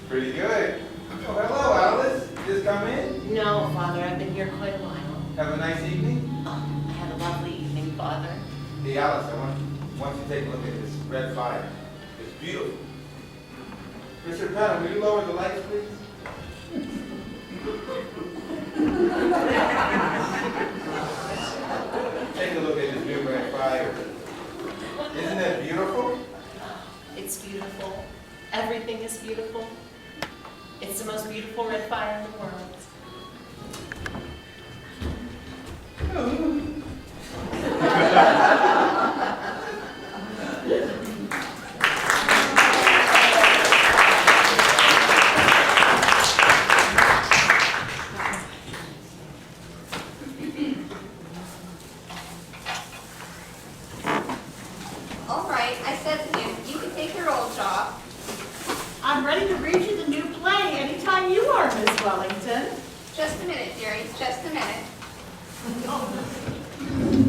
Pretty good. Oh, hello, Alice. You just come in? No, Father, I've been here quite a while. Have a nice evening? Oh, I had a lovely evening, Father. Hey, Alice, I want you to take a look at this red fire. It's beautiful. Mr. DePenna, will you lower the lights, please? Take a look at this new red fire. Isn't that beautiful? It's beautiful. Everything is beautiful. It's the most beautiful red fire in the world. All right, I said to you, you can take your old job. I'm ready to read you the new play anytime you are, Miss Wellington. Just a minute, dearie, just a minute.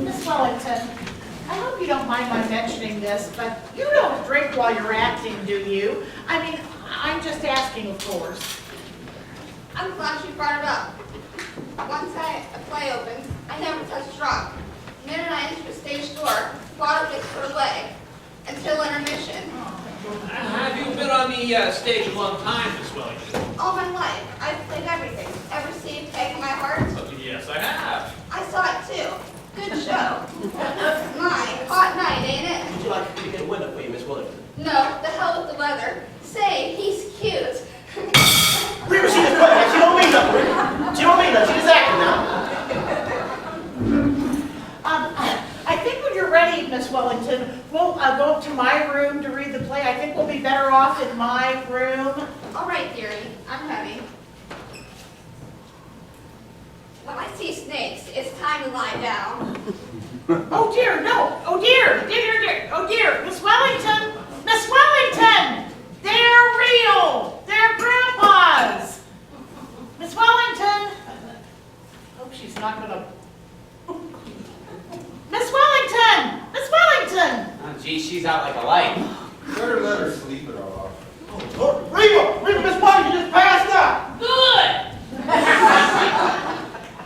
Miss Wellington, I hope you don't mind my mentioning this, but you don't drink while you're acting, do you? I mean, I'm just asking, of course. I'm glad you brought it up. Once a play opened, I never touched drop. The minute I entered the stage door, bottle gets put away. Until intermission. Have you been on the stage a long time, Miss Wellington? All my life, I've played everything. Ever seen Peg in My Heart? Oh, yes, I have. I saw it too. Good show. My, hot night, ain't it? Would you like me to get a window for you, Miss Wellington? No, the hell with the weather. Say, he's cute. Rita, she just put that. She don't mean nothing, Rita. She don't mean nothing. She just acting now. I think when you're ready, Miss Wellington, we'll go up to my room to read the play. I think we'll be better off in my room. All right, dearie, I'm ready. When I see snakes, it's time to lie down. Oh dear, no. Oh dear, dear. Oh dear, Miss Wellington. Miss Wellington! They're real. They're grandpa's. Miss Wellington. Hope she's not gonna. Miss Wellington! Miss Wellington! Oh, gee, she's out like a light. Better let her sleep it off. Oh, Rita, Miss Wellington just passed out. Good!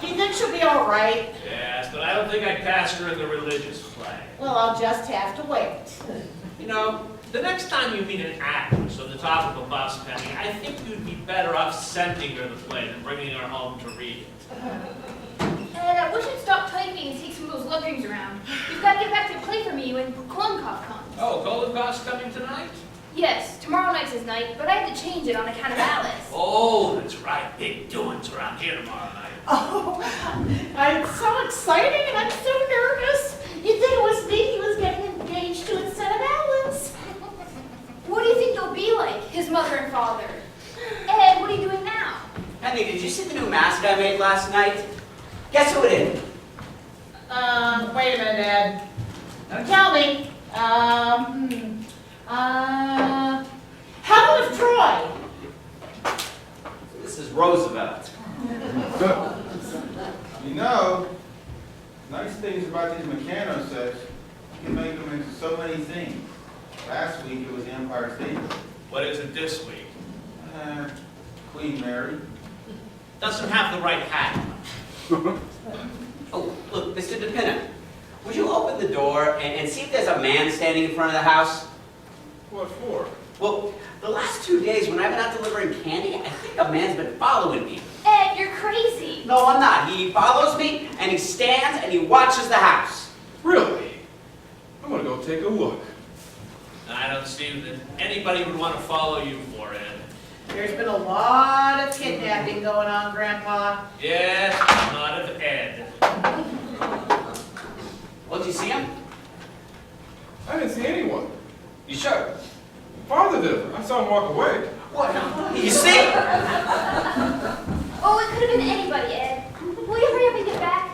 Do you think she'll be all right? Yes, but I don't think I'd pass her in the religious play. Well, I'll just have to wait. You know, the next time you meet an actress on the top of a bus, Penny, I think you'd be better off sending her the play than bringing her home to read it. Ed, we should stop typing and take some of those lookings around. You've got to get back to play for me when Kollenkoff comes. Oh, Kollenkoff's coming tonight? Yes, tomorrow night's his night, but I had to change it on account of Alice. Oh, that's right. Big doings around here tomorrow night. Oh, it's so exciting and I'm so nervous. You'd think it was me he was getting engaged to instead of Alice. What do you think they'll be like, his mother and father? Ed, what are you doing now? Penny, did you see the new mask I made last night? Guess who it is? Wait a minute, Ed. Don't tell me. Helen of Troy. This is Roosevelt. You know, nice things about these Meccano sets, you can make them into so many things. Last week it was the Empire State Building. What is it this week? Queen Mary. Doesn't have the right hat. Oh, look, Mr. DePinna, would you open the door and see if there's a man standing in front of the house? What for? Well, the last 2 days when I've been out delivering candy, I think a man's been following me. Ed, you're crazy. No, I'm not. He follows me, and he stands, and he watches the house. Really? I'm gonna go take a look. I don't see that anybody would want to follow you for it. There's been a lot of kidnapping going on, Grandpa. Yes, not of Ed. Well, did you see him? I didn't see anyone. You sure? Father did. I saw him walk away. What? You see? Oh, it could have been anybody, Ed. Will you hurry up and get back?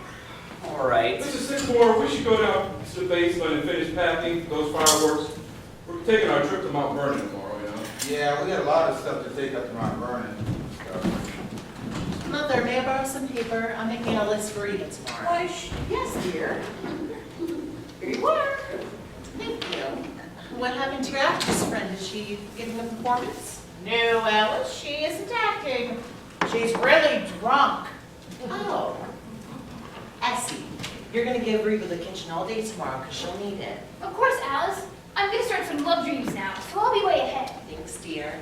All right. Mrs. Sycamore, we should go down to the basement and finish packing those fireworks. We're taking our trip to Mount Vernon tomorrow, you know. Yeah, we got a lot of stuff to take up to Mount Vernon. Mother, may I borrow some paper? I'm making a list for Rita tomorrow. Why, yes, dear. Here you are. Thank you. What happened to your actress friend? Is she giving a performance? No, Alice, she isn't acting. She's really drunk. Oh. Essie, you're gonna give Rita the kitchen all day tomorrow because she'll need it. Of course, Alice. I'm going to start some love dreams now, so I'll be way ahead. Thanks, dear.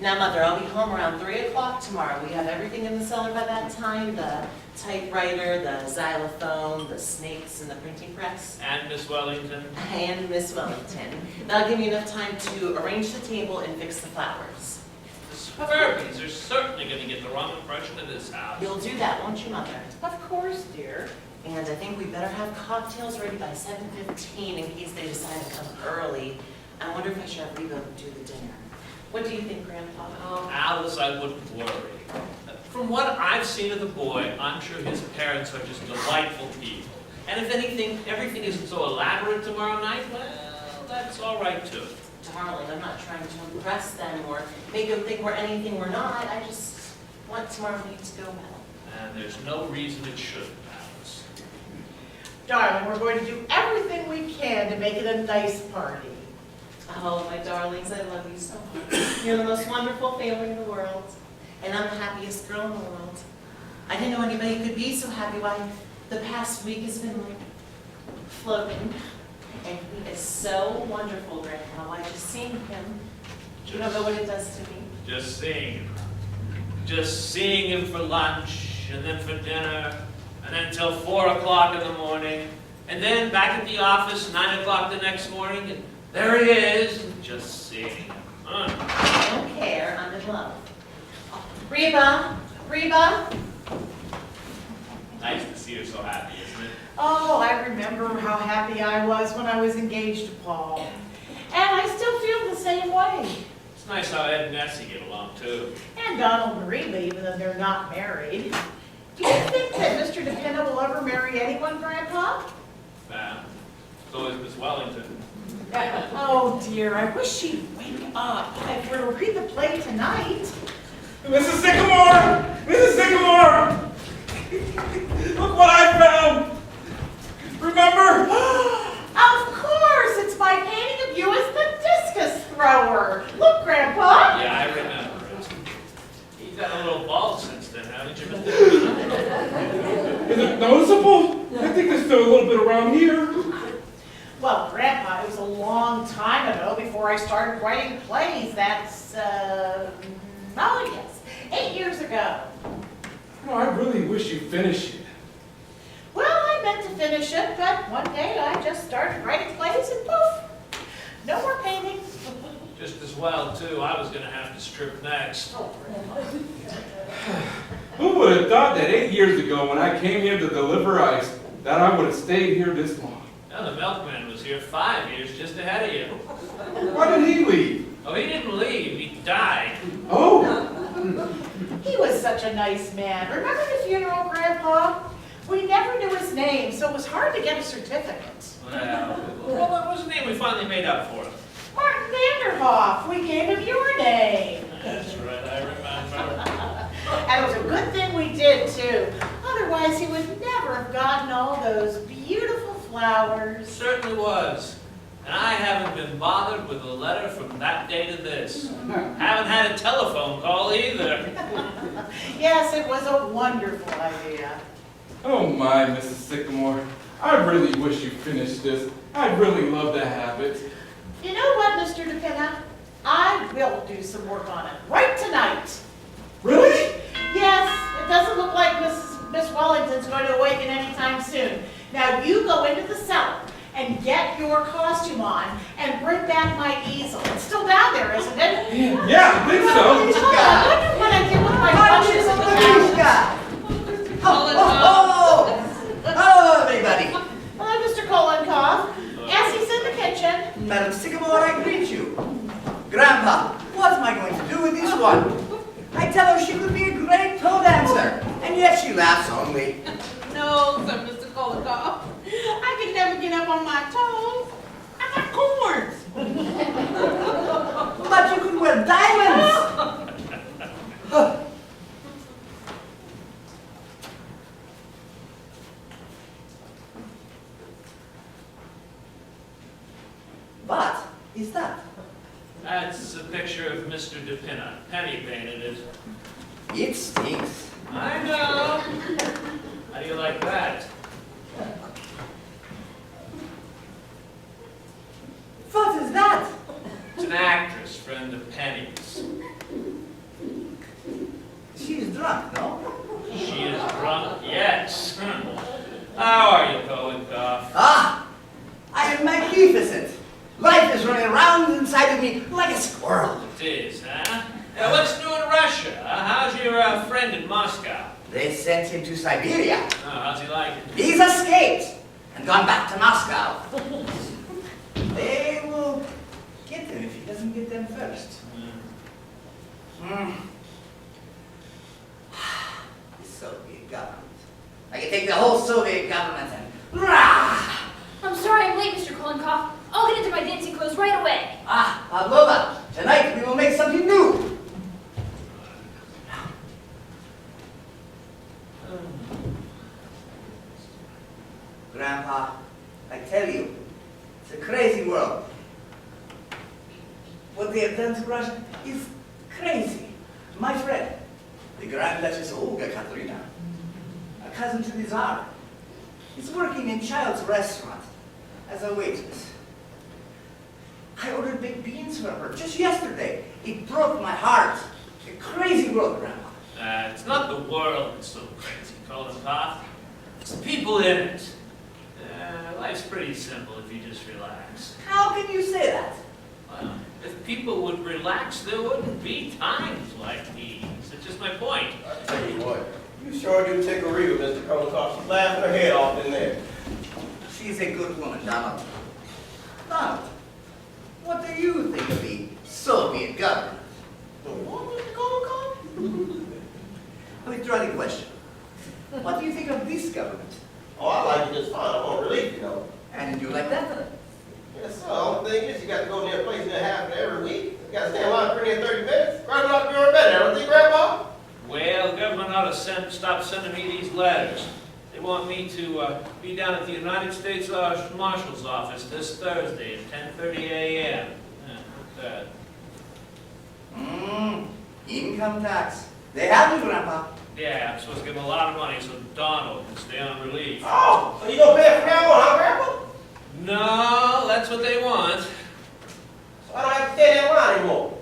Now, Mother, I'll be home around 3 o'clock tomorrow. We have everything in the cellar by that time. The typewriter, the xylophone, the snakes, and the printing press. And Miss Wellington. And Miss Wellington. That'll give me enough time to arrange the table and fix the flowers. The Sperbies are certainly going to get the wrong impression of this house. You'll do that, won't you, Mother? Of course, dear. And I think we better have cocktails ready by 7:15 in case they decide to come early. I wonder if I should have Reba do the dinner. What do you think, Grandpa? Oh, Alice, I wouldn't worry. From what I've seen of the boy, I'm sure his parents are just delightful people. And if anything, everything isn't so elaborate tomorrow night, well, that's all right too. Darling, I'm not trying to impress them or make them think we're anything we're not. I just want tomorrow night to go well. And there's no reason it shouldn't, Alice. Darling, we're going to do everything we can to make it a nice party. Oh, my darlings, I love you so much. You're the most wonderful family in the world. And I'm the happiest girl in the world. I didn't know anybody could be so happy. Why, the past week has been like floating. And he is so wonderful, Grandpa. Why, just seeing him, you don't know what it does to me. Just seeing him. Just seeing him for lunch, and then for dinner, and then until 4 o'clock in the morning, and then back at the office, 9 o'clock the next morning, and there he is, just seeing him. I don't care, I'm in love. Reba, Reba. Nice to see you so happy, isn't it? Oh, I remember how happy I was when I was engaged to Paul. And I still feel the same way. It's nice how Ed and Essie get along, too. And Donald and Reba, even though they're not married. Do you think that Mr. DePinna will ever marry anyone, Grandpa? So is Miss Wellington. Oh dear, I wish she'd wake up. If we're to read the play tonight. Mrs. Sycamore! Mrs. Sycamore! Look what I found! Remember? Of course, it's my painting of you as the discus thrower. Look, Grandpa. Yeah, I remember it. You've got a little bald since then, haven't you, Mr. Is it noticeable? I think there's still a little bit around here. Well, Grandpa, it was a long time ago before I started writing plays. That's, oh yes, 8 years ago. Oh, I really wish you'd finish it. Well, I meant to finish it, but one day I just started writing plays and poof, no more painting. Just as well, too. I was going to have to strip next. Oh, Grandpa. Who would have thought that 8 years ago when I came here to deliver ice, that I would have stayed here this long? Now, the milkman was here 5 years just ahead of you. Why did he leave? Oh, he didn't leave. He died. Oh, He was such a nice man. Remember the funeral, Grandpa? We never knew his name, so it was hard to get a certificate. Well, what was the name we finally made up for him? Martin Vanderhoff, we gave him your name. That's right, I remember. And it was a good thing we did, too. Otherwise, he would never have gotten all those beautiful flowers. Certainly was. and I haven't been bothered with a letter from that day to this. Haven't had a telephone call either. Yes, it was a wonderful idea. Oh my, Mrs. Sycamore. I really wish you finished this. I'd really love to have it. You know what, Mr. DePinna? I will do some work on it right tonight. Really? Yes, it doesn't look like Miss Wellington's going to awaken anytime soon. Now you go into the cellar and get your costume on and bring back my easel. It's still down there, isn't it? Yeah, I think so. I wonder what I did with my brushes in the couch. Hello, everybody. Hello, Mr. Kolenkoff. Essie's in the kitchen. Madam Sycamore, I greet you. Grandpa, what am I going to do with this one? I tell her she could be a great toe dancer, and yet she laughs only. No, sir, Mr. Kolikoff. I can never get up on my toes. I got corns. But you could wear diamonds. What is that? That's a picture of Mr. DePinna. Penny painted it. It stinks. I know. How do you like that? What is that? It's an actress, friend of Penny's. She is drunk, no? She is drunk? Yes. How are you, Kolenkoff? Ah, I am magnificent. Life is running around inside of me like a squirrel. It is, huh? What's new in Russia? How's your friend in Moscow? They sent him to Siberia. Oh, how's he like it? He's escaped and gone back to Moscow. They will get him if he doesn't get them first. The Soviet government. I can take the whole Soviet government and rah! I'm sorry I'm late, Mr. Kolenkoff. I'll get into my dancing clothes right away. Ah, Pavlova, tonight we will make something new. Grandpa, I tell you, it's a crazy world. What they have done to Russia is crazy. My friend, the Grand Duchess Olga Katerina, a cousin to the Tsar, is working in Child's restaurant as a waitress. I ordered baked beans for her just yesterday. It broke my heart. A crazy world, Grandpa. It's not the world that's so crazy, Kolenkoff. It's the people in it. Life's pretty simple if you just relax. How can you say that? Well, if people would relax, there wouldn't be times like these. That's just my point. I tell you what, you sure do take a read with Mr. Kolenkoff. She's laughing her head off in there. She's a good woman, Donald. Donald, what do you think of the Soviet government? What, Mr. Kolenkoff? Let me throw the question. What do you think of this government? Oh, I like it just fine. I'm on relief, you know. And you like that? Yes, sir. The only thing is you got to go near a place and it happen every week. You got to stay in line for 30 minutes. Grandma ought to be on better, don't you think, Grandpa? Well, the government ought to stop sending me these letters. They want me to be down at the United States Marshal's office this Thursday at 10:30 a.m. Income tax. They have you, Grandpa. Yeah, I'm supposed to give them a lot of money so Donald can stay on relief. Oh, so you gonna pay for that one, huh, Grandpa? No, that's what they want. So I don't have to stay in that line anymore.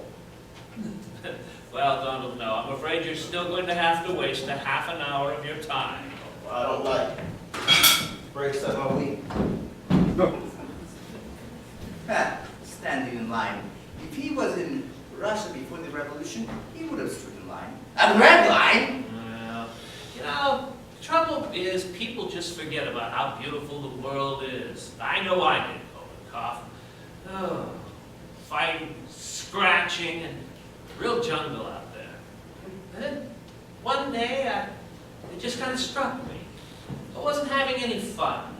Well, Donald, no. I'm afraid you're still going to have to waste a half an hour of your time. Well, I don't like it. Breaks up my week. Standing in line. If he was in Russia before the revolution, he would have stood in line. A red line? Well, you know, the trouble is people just forget about how beautiful the world is. I know I did, Kolenkoff. Oh, fighting, scratching, and real jungle out there. And then one day, it just kind of struck me. I wasn't having any fun.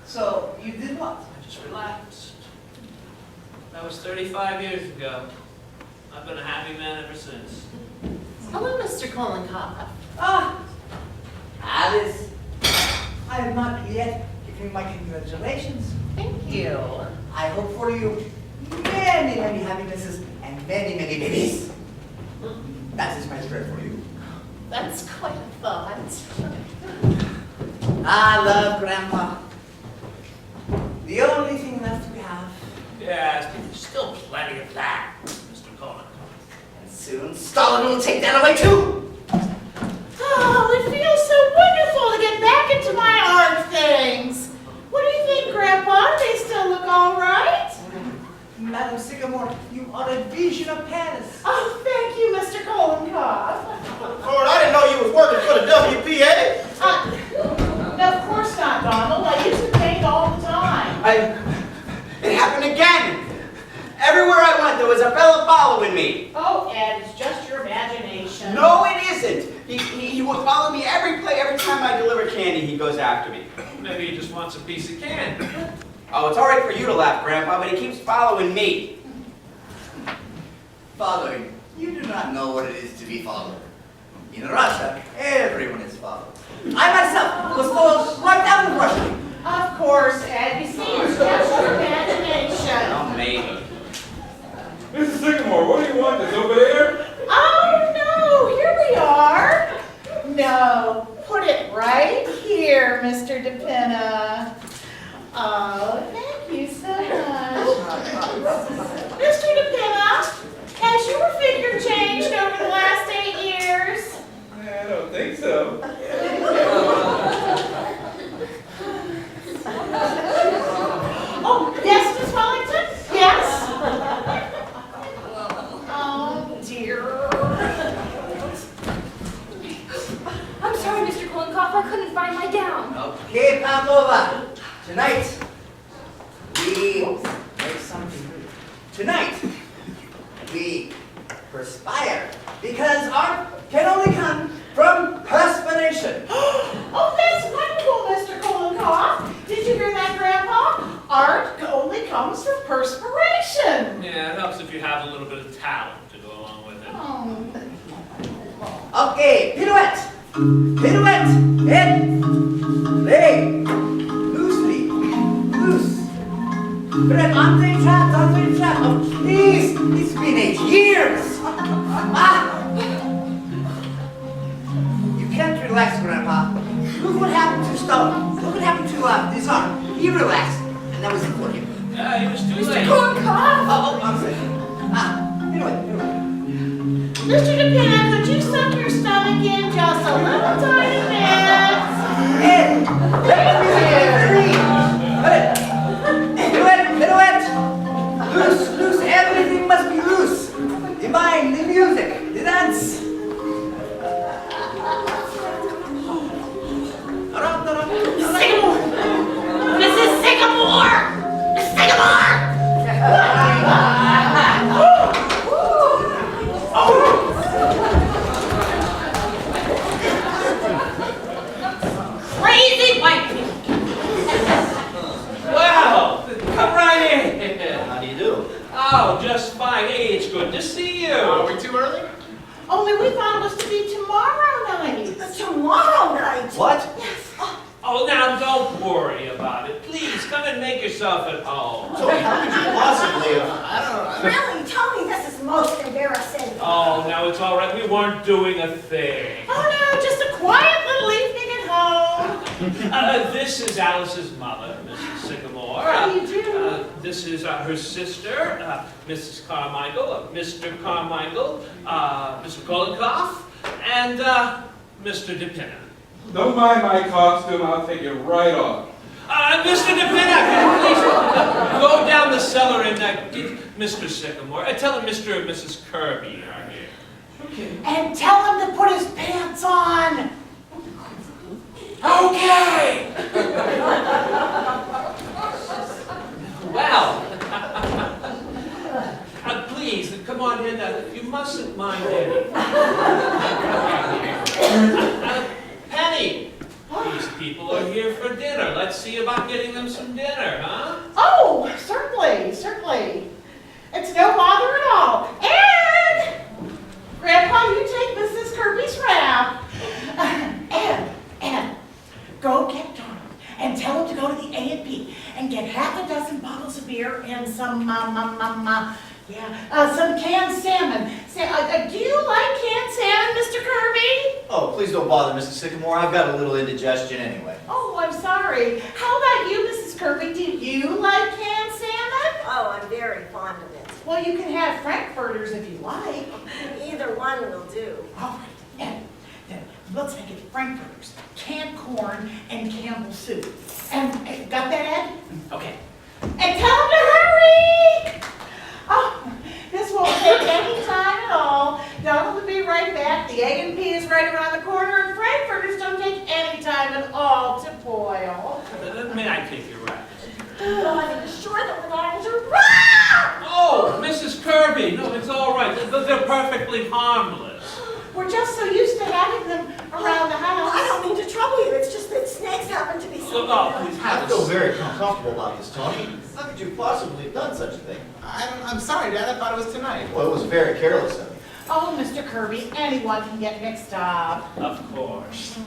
So, you did what? I just relaxed. That was 35 years ago. I've been a happy man ever since. Hello, Mr. Kolenkoff. Ah, Alice. I have not yet given you my congratulations. Thank you. I hope for you many, many happinesses and many, many babies. That is my spread for you. That's quite a thought. I love Grandpa. The only thing left we have. Yes, but there's still plenty of that, Mr. Cohen. And soon Stalin will take that away too. Oh, it feels so wonderful to get back into my art things. What do you think, Grandpa? Do they still look all right? Madam Sycamore, you are a vision of Paris. Oh, thank you, Mr. Kolenkoff. Lord, I didn't know you was working for the WPA. No, of course not, Donald. I used to paint all the time. It happened again. Everywhere I went, there was a fella following me. Oh, Ed, it's just your imagination. No, it isn't. He would follow me every time I deliver candy, he goes after me. Maybe he just wants a piece of candy. Oh, it's all right for you to laugh, Grandpa, but he keeps following me. Following. You do not know what it is to be followed. In Russia, everyone is followed. I myself was followed right down in Russia. Of course, Ed. You see, it's just your imagination. Oh, maybe. Mrs. Sycamore, what do you want? Is over there? Oh, no. Here we are. No. Put it right here, Mr. DePinna. Oh, thank you so much. Mr. DePinna, has your figure changed over the last 8 years? I don't think so. Oh, yes, Miss Wellington? Yes? Oh, dear. I'm sorry, Mr. Kolenkoff, I couldn't find my gown. Okay, Pavlova. Tonight, we make something. Tonight, we perspire because art can only come from perspiration. Oh, that's wonderful, Mr. Kolenkoff. Did you hear that, Grandpa? Art only comes from perspiration. Yeah, it helps if you have a little bit of talent to go along with it. Oh. Okay, pirouette. Pirouette. And lay. Loosely. Loose. But entree trap. Oh, please. It's been 8 years. You can't relax, Grandpa. Look what happened to Stalin. Look what happened to his arm. He relaxed, and that was it for him. Yeah, he was too Mr. late. Kolenkoff! Oh, I'm sorry. Pirouette. Mr. DePinna, could you suck your stomach in just a little tiny bit? And pirouette. Loose. Everything must be loose. The mind, the music, the dance. Sycamore! Mrs. Sycamore! Miss Sycamore! Crazy white people! Well, come right in. How do you do? Oh, just fine. Hey, it's good to see you. Are we too early? Only we thought it was to be tomorrow night. Tomorrow night? What? Oh, now don't worry about it. Please, come and make yourself at home. So how could you possibly have... I don't know. Really, Tony, this is most embarrassing. Oh, now it's all right. We weren't doing a thing. Oh no, just a quiet little evening at home. This is Alice's mother, Mrs. Sycamore. How do you do? This is her sister, Mrs. Carmichael, Mr. Carmichael, Mr. Kolenkoff, and Mr. DePinna. Don't mind my costume, I'll take it right off. Mr. DePinna, please go down the cellar and get Mr. Sycamore. Tell him Mr. and Mrs. Kirby are here. Okay. And tell him to put his pants on. Okay! Well, please, come on in. You mustn't mind Eddie. Penny, these people are here for dinner. Let's see about getting them some dinner, huh? Oh, certainly. It's no bother at all. And Grandpa, you take Mrs. Kirby's wrap. And go get Donald and tell him to go to the A&P and get half a dozen some some canned salmon. Do you like canned salmon, Mr. Kirby? Oh, please don't bother, Mrs. Sycamore. I've got a little indigestion anyway. Oh, I'm sorry. How about you, Mrs. Kirby? Do you like canned salmon? Oh, I'm very fond of it. Well, you can have frankfurters if you like. Either one will do. All right, then let's make it frankfurters, canned corn, and Campbell soup. And got that, Ed? Okay. And tell them to hurry! Oh, this won't take any time at all. Donald will be right back. The egg and pea is right around the corner, and frankfurters don't take any time at all to boil. May I take your rabbit? Well, I'm sure that when I was Oh, Mrs. Kirby, no, it's all right. They're perfectly harmless. We're just so used to having them around the house. I don't mean to trouble you. It's just that snakes happen to be so. Please, I feel very uncomfortable about this, Tony. How could you possibly have done such a thing? I'm sorry, Dad. I thought it was tonight. Well, it was very careless of you. Oh, Mr. Kirby, anyone can get mixed up. Of course.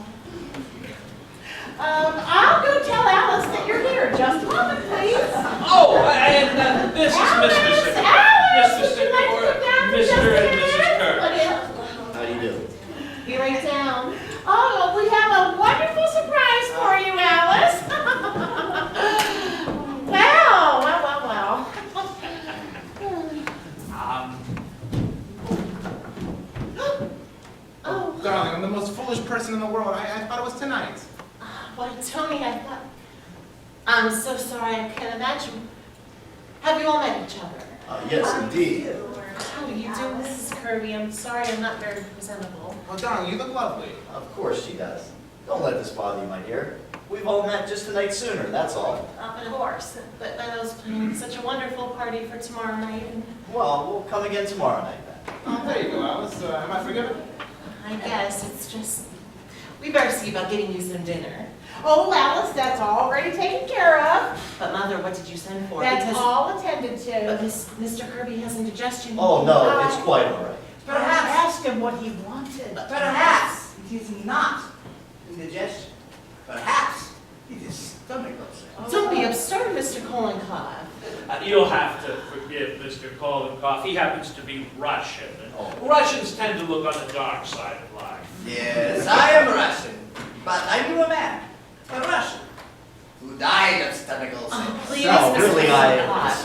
I'll go tell Alice that you're here. Just a moment, please. Oh, and this is Alice, Mr. Alice, Mr. would you like to come down for just a Mr. and minute? Mrs. Kirby. How do you do? Be right down. Oh, we have a wonderful surprise for you, Alice. Well. Oh, darling, I'm the most foolish person in the world. I thought it was tonight. Why, Tony, I thought... I'm so sorry, I can't imagine. Have you all met each other? Yes, indeed. How do you do, Mrs. Kirby? I'm sorry I'm not very presentable. Oh, darling, you look lovely. Of course she does. Don't let this bother you, my dear. We've all met just a night sooner, that's all. Of course. But I was planning such a wonderful party for tomorrow night. And... Well, we'll come again tomorrow night then. Oh, there you go, Alice. Am I forgiven? I guess it's just... We better see about getting you some dinner. Oh, Alice, that's already taken care of. But Mother, what did you send for? That's Because... all attended to. But Mr. Kirby has indigestion. Oh, no, it's quite all right. Perhaps ask him what he wanted. Perhaps it is not indigestion. Perhaps it is stomach upset. Don't be absurd, Mr. Kolenkoff. You'll have to forgive Mr. Kolenkoff. He happens to be Russian. And Russians tend to look on the dark side of life. Yes, I am Russian, but I knew a man, a Russian, who died of stomach ulcer. Oh, please, No, Mr. really, Kolenkoff.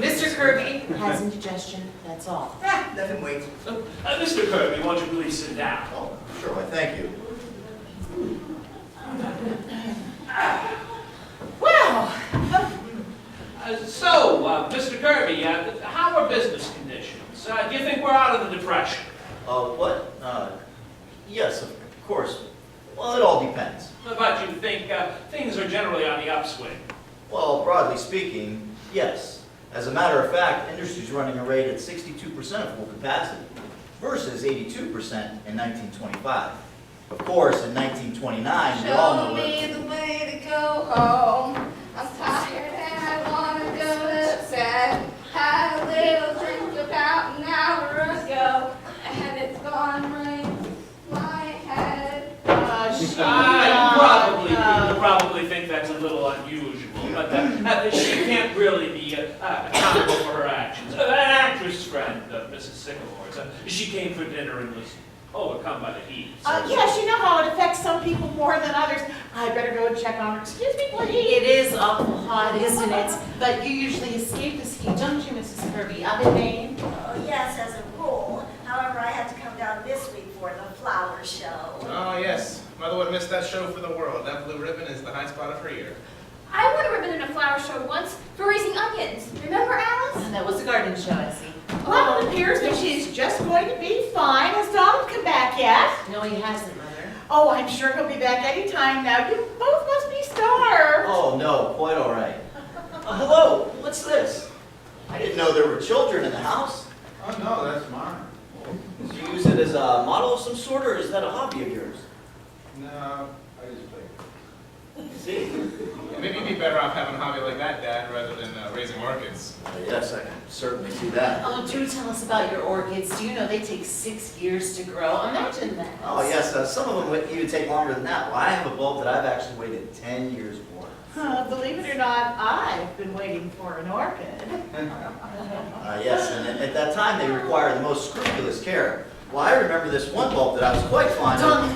Mr. Kirby has indigestion, that's all. Let him wait. Mr. Kirby, won't you please sit down? Oh, sure, why, thank you. Well, Mr. Kirby, how are business conditions? Do you think we're out of the depression? What? Yes, of course. Well, it all depends. But you think things are generally on the upswing? Well, broadly speaking, yes. As a matter of fact, industry's running a rate at 62% of full capacity versus 82% in 1925. Of course, in 1929, we all know Show me that... the way to go home. I'm tired and I want to go to bed. Had a little drink about an hour ago, and it's gone right my head. You probably think that's a little unusual, but she can't really be accountable for her actions. An actress friend of Mrs. Sycamore's, she came for dinner and was overcome by the heat. yes, you know how it affects some people more than others. I better go and check on her. Excuse me, please. It is awful hot, isn't it? But you usually escape this heat, don't you, Mrs. Kirby? Up in Maine? Oh, yes, as a rule. However, I had to come down this week for the flower show. Oh, yes. Mother would miss that show for the world. That blue ribbon is the high spot of her year. I won a ribbon in a flower show once for raising onions. Remember, Alice? That was a garden show, I see. Well, it appears that she's just going to be fine. Has Donald come back yet? No, he hasn't, Mother. Oh, I'm sure he'll be back any time now. You both must be starved. Oh, no, quite all right. Hello, what's this? I didn't know there were children in the house. Oh, no, that's mine. Do you use it as a model of some sort, or is that a hobby of yours? No, I just play. See? Maybe you'd be better off having a hobby like that, Dad, rather than raising orchids. Yes, I can certainly see that. Oh, do tell us about your orchids. Do you know they take 6 years to grow? Imagine that. Oh, yes, some of them would even take longer than that. Well, I have a bulb that I've actually waited 10 years for. Believe it or not, I've been waiting for an orchid. Yes, and at that time they required the most scrupulous care. Well, I remember this one bulb that I was quite fond of.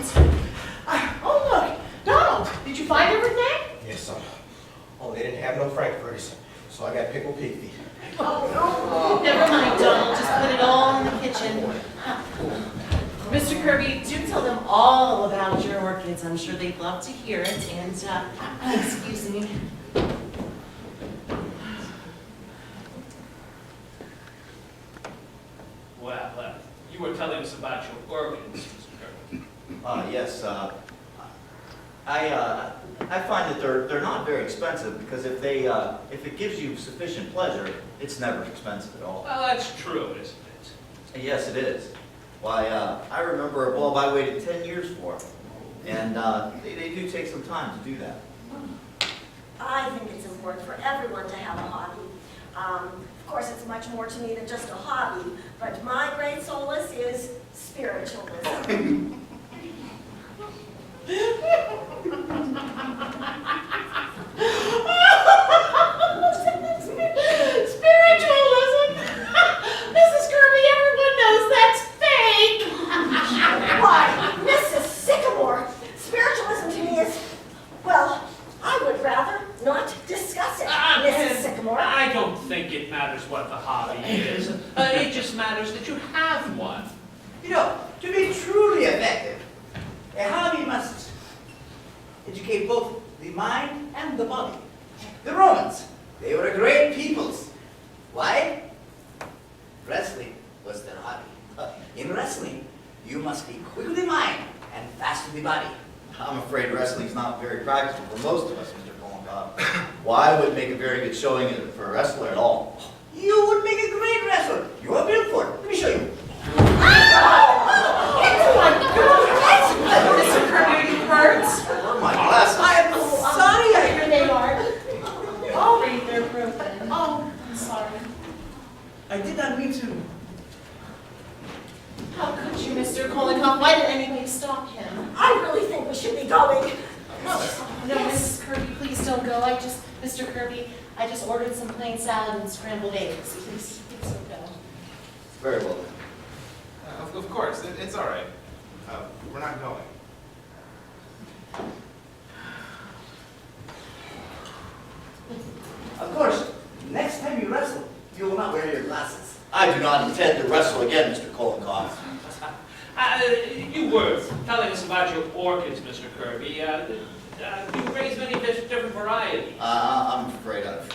Oh, look, Donald, did you find everything? Yes, son. Oh, they didn't have no frankfurters, so I got pickled pig feet. Oh, never mind, Donald. Just put it all in the kitchen. Mr. Kirby, do tell them all about your orchids. I'm sure they'd love to hear it. And, excuse me. Well, you were telling us about your orchids, Mr. Kirby. Yes, I find that they're not very expensive because if it gives you sufficient pleasure, it's never expensive at all. Well, that's true, isn't it? Yes, it is. Why, I remember a bulb I waited 10 years for, and they do take some time to do that. I think it's important for everyone to have a hobby. Of course, it's much more to me than just a hobby, but my great solace is spiritualism. Spiritualism? Mrs. Kirby, everyone knows that's fake. Why, Mrs. Sycamore, spiritualism to me is, well, I would rather not discuss it, Mrs. Sycamore. I don't think it matters what the hobby is. It just matters that you have one. You know, to be truly effective, a hobby must educate both the mind and the body. The Romans, they were a great peoples. Why? Wrestling was their hobby. In wrestling, you must be quick of the mind and fast of the body. I'm afraid wrestling's not very practical for most of us, Mr. Kollenkoff. Why would make a very good showing for a wrestler at all? You would make a great wrestler. You are built for it. Let me show you. Mr. Kirby, are you hurt? Where are my glasses? I'm sorry. Here they are. Oh, they're broken. Oh, I'm sorry. I did not mean to. How could you, Mr. Kollenkoff? Why did anybody stop him? I really think we should be going. No, Mrs. Kirby, please don't go. Mr. Kirby, I just ordered some plain salad and scrambled eggs. Please don't go. Very well then. Of course, it's all right. We're not going. Of course, next time you wrestle, you will not wear your glasses. I do not intend to wrestle again, Mr. Kollenkoff. You were telling us about your orchids, Mr. Kirby. You raise many different varieties. I'm afraid I've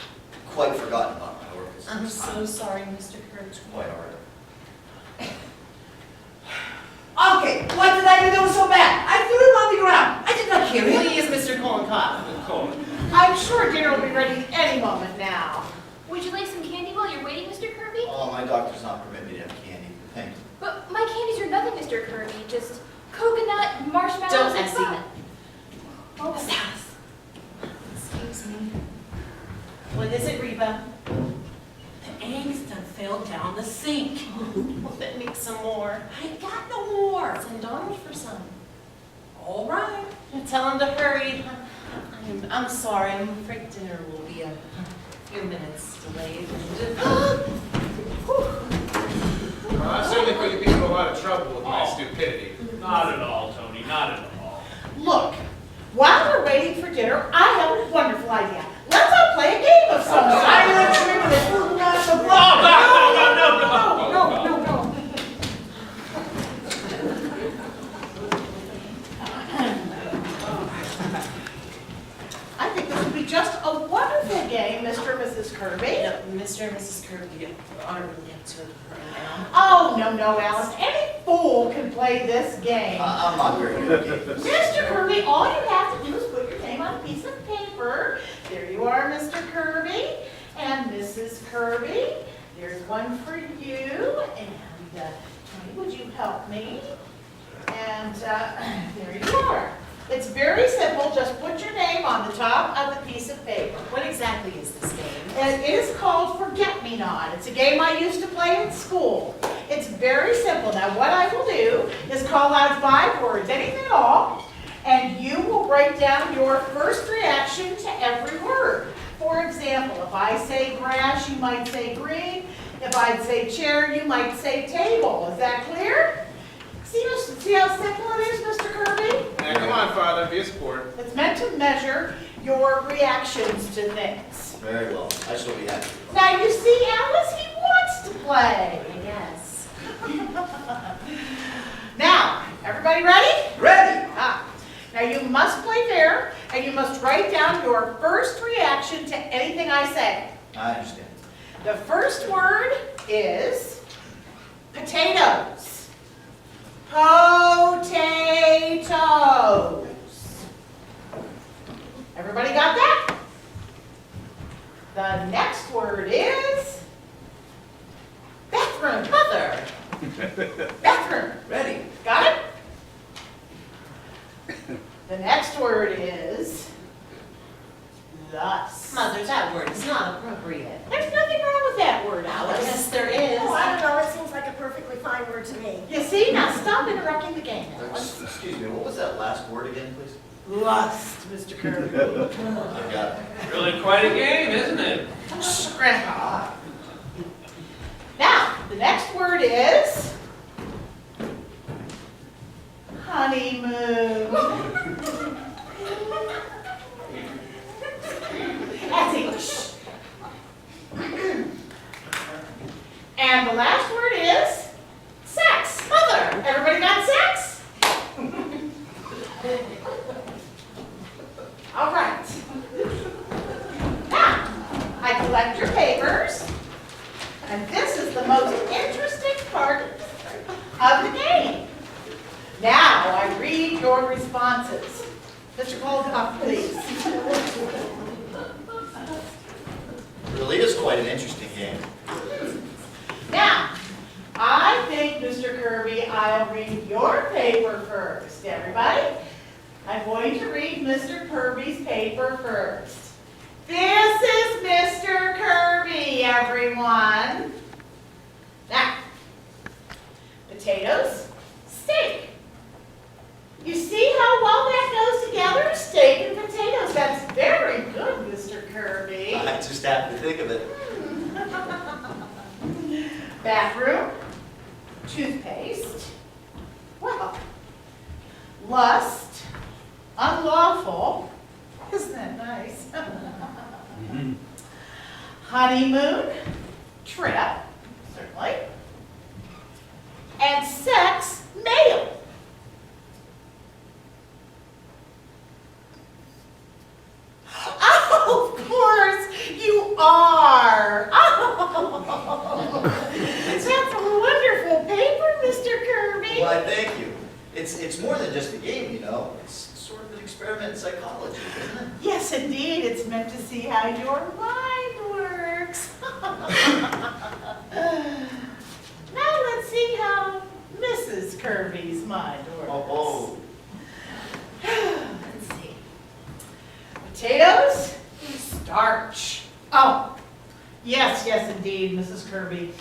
quite forgotten about my orchids. I'm so sorry, Mr. Kirby. It's quite all right. Okay, what did I do that was so bad? I threw him on the ground. I did not kill him. Please, Mr. Kollenkoff. I'm sure dinner will be ready any moment now. Would you like some candy while you're waiting, Mr. Kirby? Oh, my doctor does not permit me to have candy. Thank you. But my candies are nothing, Mr. Kirby. Just coconut, marshmallows, Don't, and Essie. fun. Oh, Excuse me. What is it, Reba? The eggs done fell down the sink. Well, then make some more. I got no more. Send Donald for some. All right. Tell him to hurry. I'm sorry. I'm afraid dinner will be a few minutes delayed. I certainly put you people in a lot of trouble with my stupidity. Not at all, Tony, not at all. Look, while we're waiting for dinner, I have a wonderful idea. Let's all play a game of some sort. Silent treatment. No. I think this would be just a wonderful game, Mr. and Mrs. Kirby. No, Mr. and Mrs. Kirby aren't really up to it right now. Oh, no, Alice. Any fool can play this game. I'm not very good at games. Mr. Kirby, all you have to do is put your name on a piece of paper. There you are, Mr. Kirby. And Mrs. Kirby, there's one for you. And Tony, would you help me? And there you are. It's very simple. Just put your name on the top of the piece of paper. What exactly is this game? And it is called Forget-Me-Not. It's a game I used to play in school. It's very simple. Now, what I will do is call out 5 words, anything at all, And you will write down your first reaction to every word. For example, if I say grass, you might say green. If I say chair, you might say table. Is that clear? See how simple it is, Mr. Kirby? Now, come on, Father, be a sport. It's meant to measure your reactions to things. Very well. I shall be happy. Now you see, Alice, he wants to play. Yes. Now, everybody ready? Ready? Now you must play fair, and you must write down your first reaction to anything I say. I understand. The first word is potatoes. Potatoes. Everybody got that? The next word is bathroom. Mother. Bathroom. Ready? Got it? The next word is thus. Mother, that word is not appropriate. There's nothing wrong with that word, Alice. Yes, there is. Oh, I don't know, it seems like a perfectly fine word to me. You see? Now stop interrupting the game, Alice. Excuse me, what was that last word again, please? Lust, Mr. Kirby. I got it. Really quite a game, isn't it? Shh, Grandpa. Now, the next word is honeymoon. That's it. Shh. And the last word is sex. Mother, everybody got sex? All right. Now, I collect your papers, and this is the most interesting part of the game. Now, I read your responses. Mr. Goldhoff, please. Really is quite an interesting game. Now, I think, Mr. Kirby, I'll read your paper first. Everybody? I'm going to read Mr. Kirby's paper first. This is Mr. Kirby, everyone. Now, potatoes, steak. You see how well that goes together? Steak and potatoes. That's very good, Mr. Kirby. I just happened to think of it. Bathroom, toothpaste, well, lust, unlawful, isn't that nice? Honeymoon, trip, certainly, and sex, male. Oh, of course, you are. Oh, that's a wonderful paper, Mr. Kirby. Why, thank you. It's more than just a game, you know. It's sort of an experiment in psychology, isn't it? Yes, indeed. It's meant to see how your mind works. Now let's see how Mrs. Kirby's mind works. Oh. Let's see. Potatoes, starch. Oh, yes, indeed, Mrs. Kirby.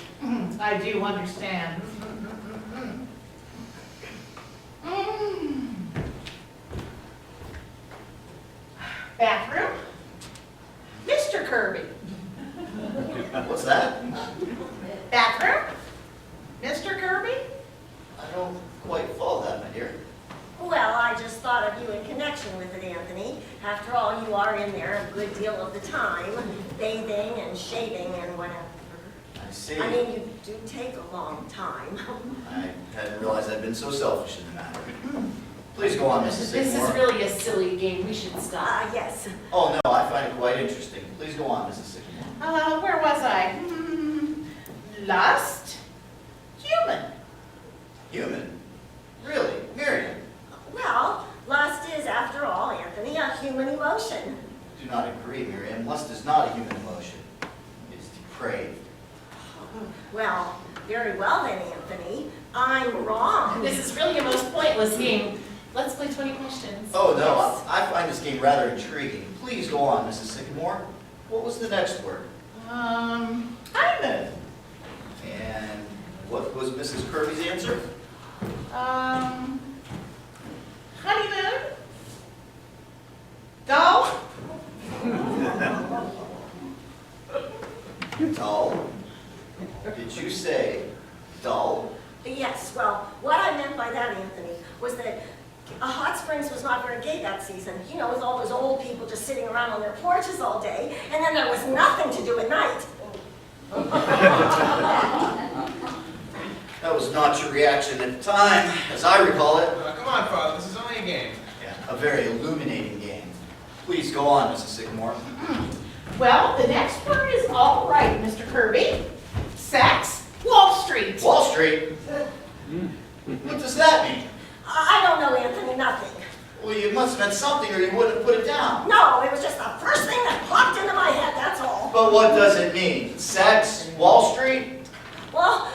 I do understand. Bathroom, Mr. Kirby. What's that? Bathroom, Mr. Kirby. I don't quite follow that, my dear. Well, I just thought of you in connection with it, Anthony. After all, you are in there a good deal of the time, bathing and shaving and whatever. I see. I mean, you do take a long time. I hadn't realized I'd been so selfish in the matter. Please go on, Mrs. This Sycamore. is really a silly game. We should stop. Yes. Oh, no, I find it quite interesting. Please go on, Mrs. Sycamore. Where was I? Lust, human. Human? Really? Miriam? Well, lust is, after all, Anthony, a human emotion. I do not agree, Miriam. Lust is not a human emotion. It is depraved. Well, very well then, Anthony. I'm wrong. This is really a most pointless game. Let's play 20 questions. Oh, no, I find this game rather intriguing. Please go on, Mrs. Sycamore. What was the next word? Honeymoon. And what was Mrs. Kirby's answer? Honeymoon, Did you say dull? Yes, well, what I meant by that, Anthony, was that Hot Springs was not very gay that season. You know, with all those old people just sitting around on their porches all day, and then there was nothing to do at night. That was not your reaction at the time, as I recall it. Come on, Father, this is only a game. Yeah, a very illuminating game. Please go on, Mrs. Sycamore. Well, the next word is all right, Mr. Kirby. Sex, Wall Street. Wall Street? What does that mean? I don't know, Anthony, nothing. Well, you must have meant something or you wouldn't have put it down. No, it was just the first thing that popped into my head, that's all. But what does it mean? Sex, Wall Street? Well,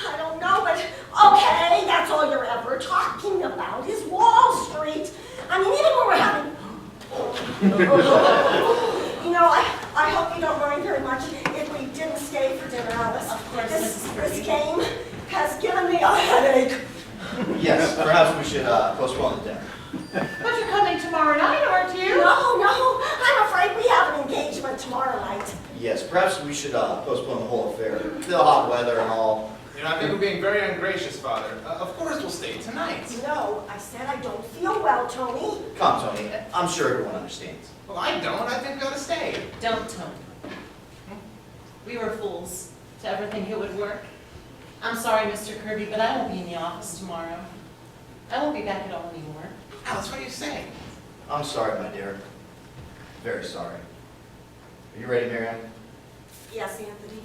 I don't know, but okay, that's all you're ever talking about is Wall Street. I mean, even when we're having... You know, I hope you don't mind very much if we didn't stay for dinner, Alice. Of course, This game has given me a headache. Yes, perhaps we should postpone the dinner. But you're coming tomorrow night, aren't you? No, I'm afraid we have an engagement tomorrow night. Yes, perhaps we should postpone the whole affair. The hot weather and all. You know, I think we're being very ungracious, Father. Of course we'll stay tonight. No, I said I don't feel well, Tony. Come, Tony. I'm sure everyone understands. Well, I don't. I think we ought to stay. Don't, Tony. We were fools to ever think it would work. I'm sorry, Mr. Kirby, but I won't be in the office tomorrow. I won't be back at all anymore. Alice, what are you saying? I'm sorry, my dear. Very sorry. Are you ready, Miriam? Yes, Anthony.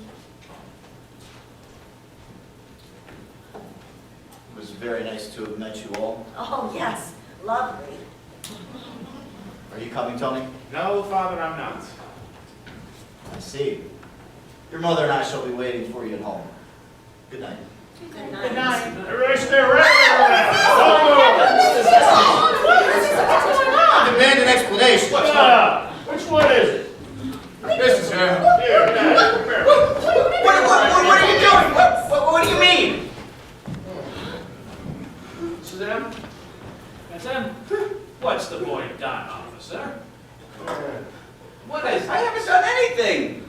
It was very nice to have met you all. Oh, yes, lovely. Are you coming, Tony? No, Father, I'm not. I see. Your mother and I shall be waiting for you at home. Good night. Good night. Good night. Everybody stay right there. I demand an explanation. Shut up. Which one is it? This is her. Here, Dad, come here. What are you doing? What do you mean? It's them? That's them? What's the boy done, officer? What is it? I haven't done anything.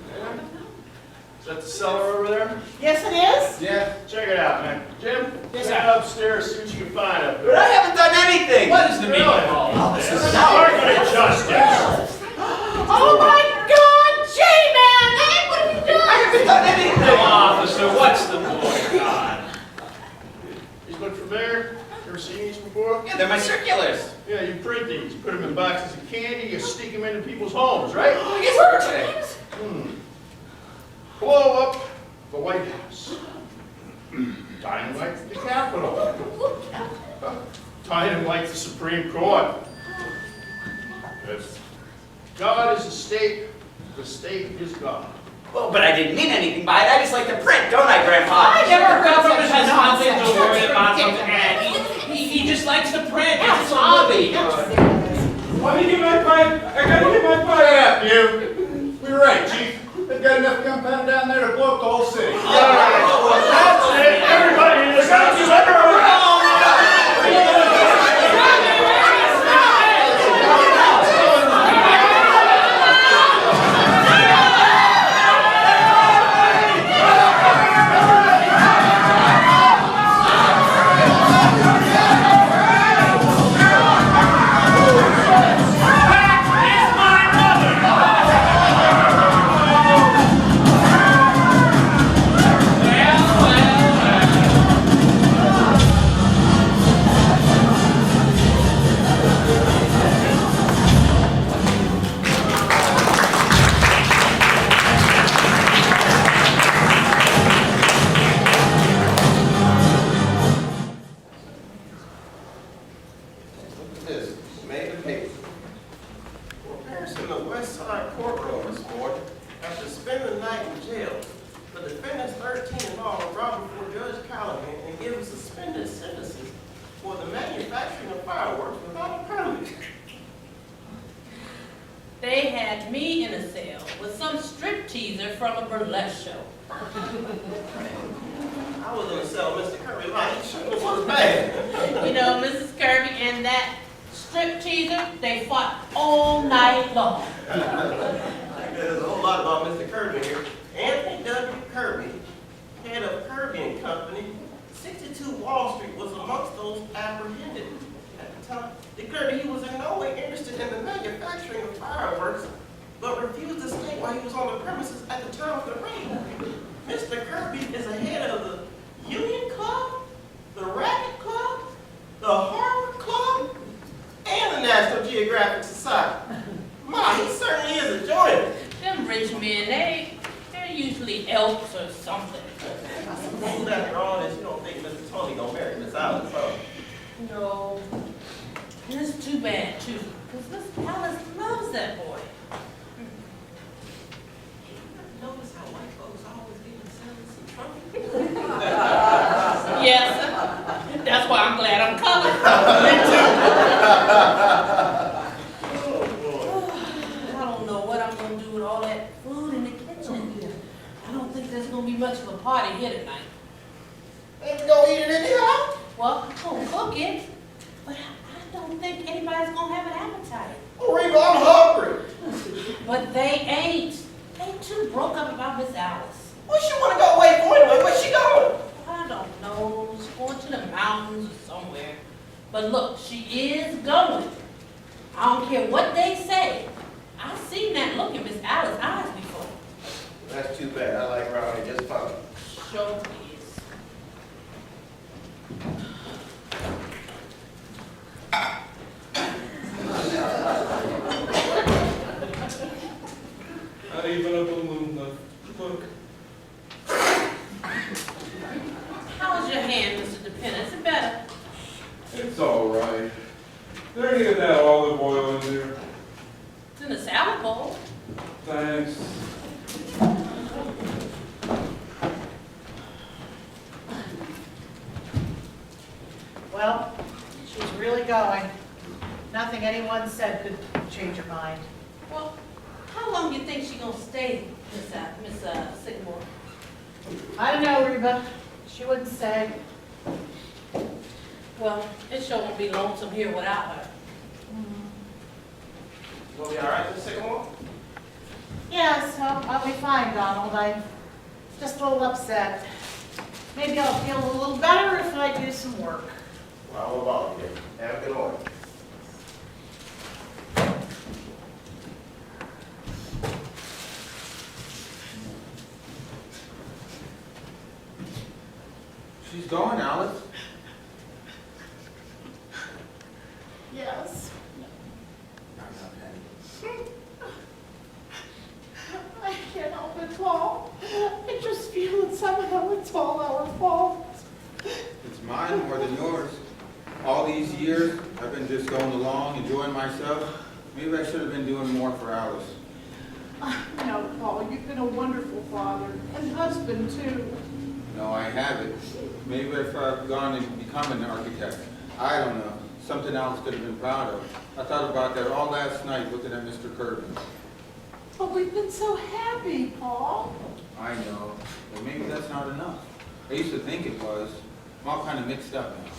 Is that the cellar over there? Yes, it is. Yeah. Check it out, man. Jim, Yes, get sir. upstairs, see what you can find up But there. I haven't done anything. What is the meaning of all this? Targeted justice. Oh my God, J-Man! Hey, what have you done? I haven't done anything. No, officer, what's the boy done? These look familiar? Ever seen these before? Yeah, they're my circulars. Yeah, you print these, put them in boxes of candy, you sneak them into people's homes, right? I guess we're today. Blow up the White House. Dynamite the Capitol. Dynamite the Supreme Court. If God is the state is God. Well, but I didn't mean anything by it. I just like to print, don't I, Grandpa? I never heard Government such has nothing nonsense. to worry about something, and he just likes to print. It's a hobby. Let me get my pipe. I gotta get my pipe. Shut up, you. We're right, Chief. They've got enough compound down there to blow up the whole city. That's it. Everybody in this house is under arrest. This made the paper. Parents in the West Side courtroom this morning, after spending the night in jail, the defendants 13 and all were brought before Judge Callahan and given suspended sentences for the manufacturing of fireworks without a permit. They had me in a cell with some strip teaser from a burlesque show. I was in the cell, Mr. Kirby, like, he shouldn't have was bad. You know, Mrs. Kirby and that strip teaser, they fought all night long. There's a whole lot about Mr. Kirby here. Anthony W. Kirby had Company, 62 Wall Street was amongst those apprehended. At the time, declared he was in no way interested in the manufacturing of fireworks, but refused to state why he was on the premises at the time of the raid. Mr. Kirby is a head of the Union Club, the Racket Club, the Harvard Club, and the National Geographic Society. My, he certainly is a joiner. Them rich men, they're usually elks or something. Well, after all this, you don't think Mr. Tony gonna marry Miss Alice, huh? No. And it's too bad, too, because Miss Alice loves that boy. Notice how white folks always give themselves some trouble? Yes, that's why I'm glad I'm colored. I don't know what I'm going to do with all that food in the kitchen. I don't think there's going to be much of a party here tonight. Ain't we gonna eat it anyhow? Well, I'm going to cook it, but I don't think anybody's going to have an appetite. Oh, Reba, I'm hungry. But they ain't. They too broke up about Miss Alice. Well, she wanna go away for anyway. Where's she going? I don't know. She's going to the mountains or somewhere. But look, she is going. I don't care what they say. I've seen that look in Miss Alice's eyes before. That's too bad. I like Ronnie just fine. Sure is. Not even a balloon left. Look. How's your hand, Mr. Dependent? Is it better? It's all right. There ain't even that olive oil in there. It's in the salad bowl. Thanks. Well, she's really going. Nothing anyone said could change her mind. Well, how long do you think she's going to stay, Miss Sycamore? I don't know, Reba. She wouldn't say. Well, it sure won't be lonesome here without her. Will be all right, Miss Sycamore? Yes, I'll be fine, Donald. I'm just a little upset. Maybe I'll feel a little better if I do some work. Well, I'm a volunteer. Have a good morning. She's going, Alice. Yes. I can't help it, Paul. I just feel that somehow it's all our fault. It's mine more than yours. All these years, I've been just going along, enjoying myself. Maybe I should have been doing more for Alice. No, Paul, you've been a wonderful father and husband, too. No, I haven't. Maybe if I've gone and become an architect. I don't know. Something else could have been proud of. I thought about that all last night looking at Mr. Kirby. But we've been so happy, Paul. I know, but maybe that's not enough. I used to think it was. I'm all kind of mixed up now.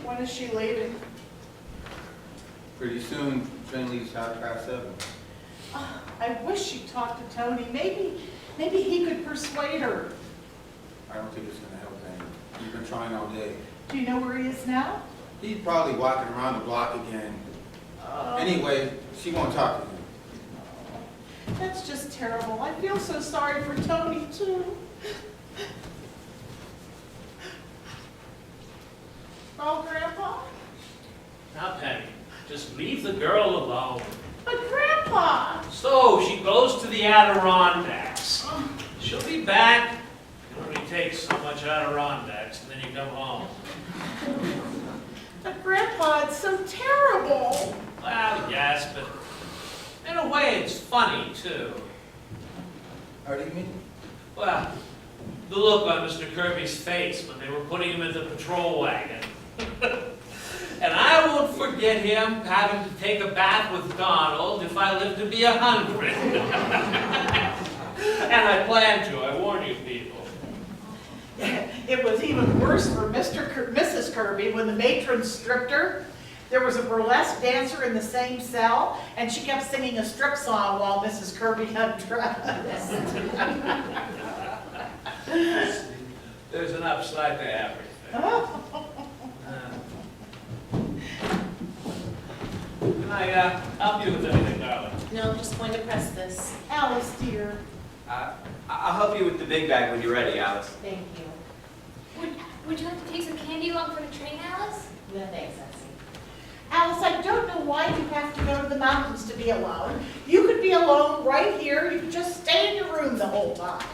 When is she leaving? Pretty soon, train leaves 7:30. I wish she'd talk to Tony. Maybe he could persuade her. I don't think it's going to help any. He's been trying all day. Do you know where he is now? He's probably walking around the block again. Anyway, she won't talk to him. That's just terrible. I feel so sorry for Tony, too. Oh, Grandpa? Now, Penny, just leave the girl alone. But Grandpa! So, she goes to the Adirondacks. She'll be back. It only takes so much Adirondacks, and then you come home. But Grandpa, it's so terrible. Well, yes, but in a way it's funny, too. How do you mean? Well, the look on Mr. Kirby's face when they were putting him in the patrol wagon. And I won't forget him having to take a bath with Donald if I live to be 100. And I plan to, I warn you people. It was even worse for Mrs. Kirby when the matron stripped her. There was a burlesque dancer in the same cell, and she kept singing a strip song while Mrs. Kirby undressed. There's an upside to everything. Can I help you with anything, darling? No, I'm just going to press this. Alice, dear. I'll help you with the big bag when you're ready, Alice. Thank you. Would you like to take some candy along for the train, Alice? No thanks, Essie. Alice, I don't know why you have to go to the mountains to be alone. You could be alone right here. You could just stay in your room the whole time.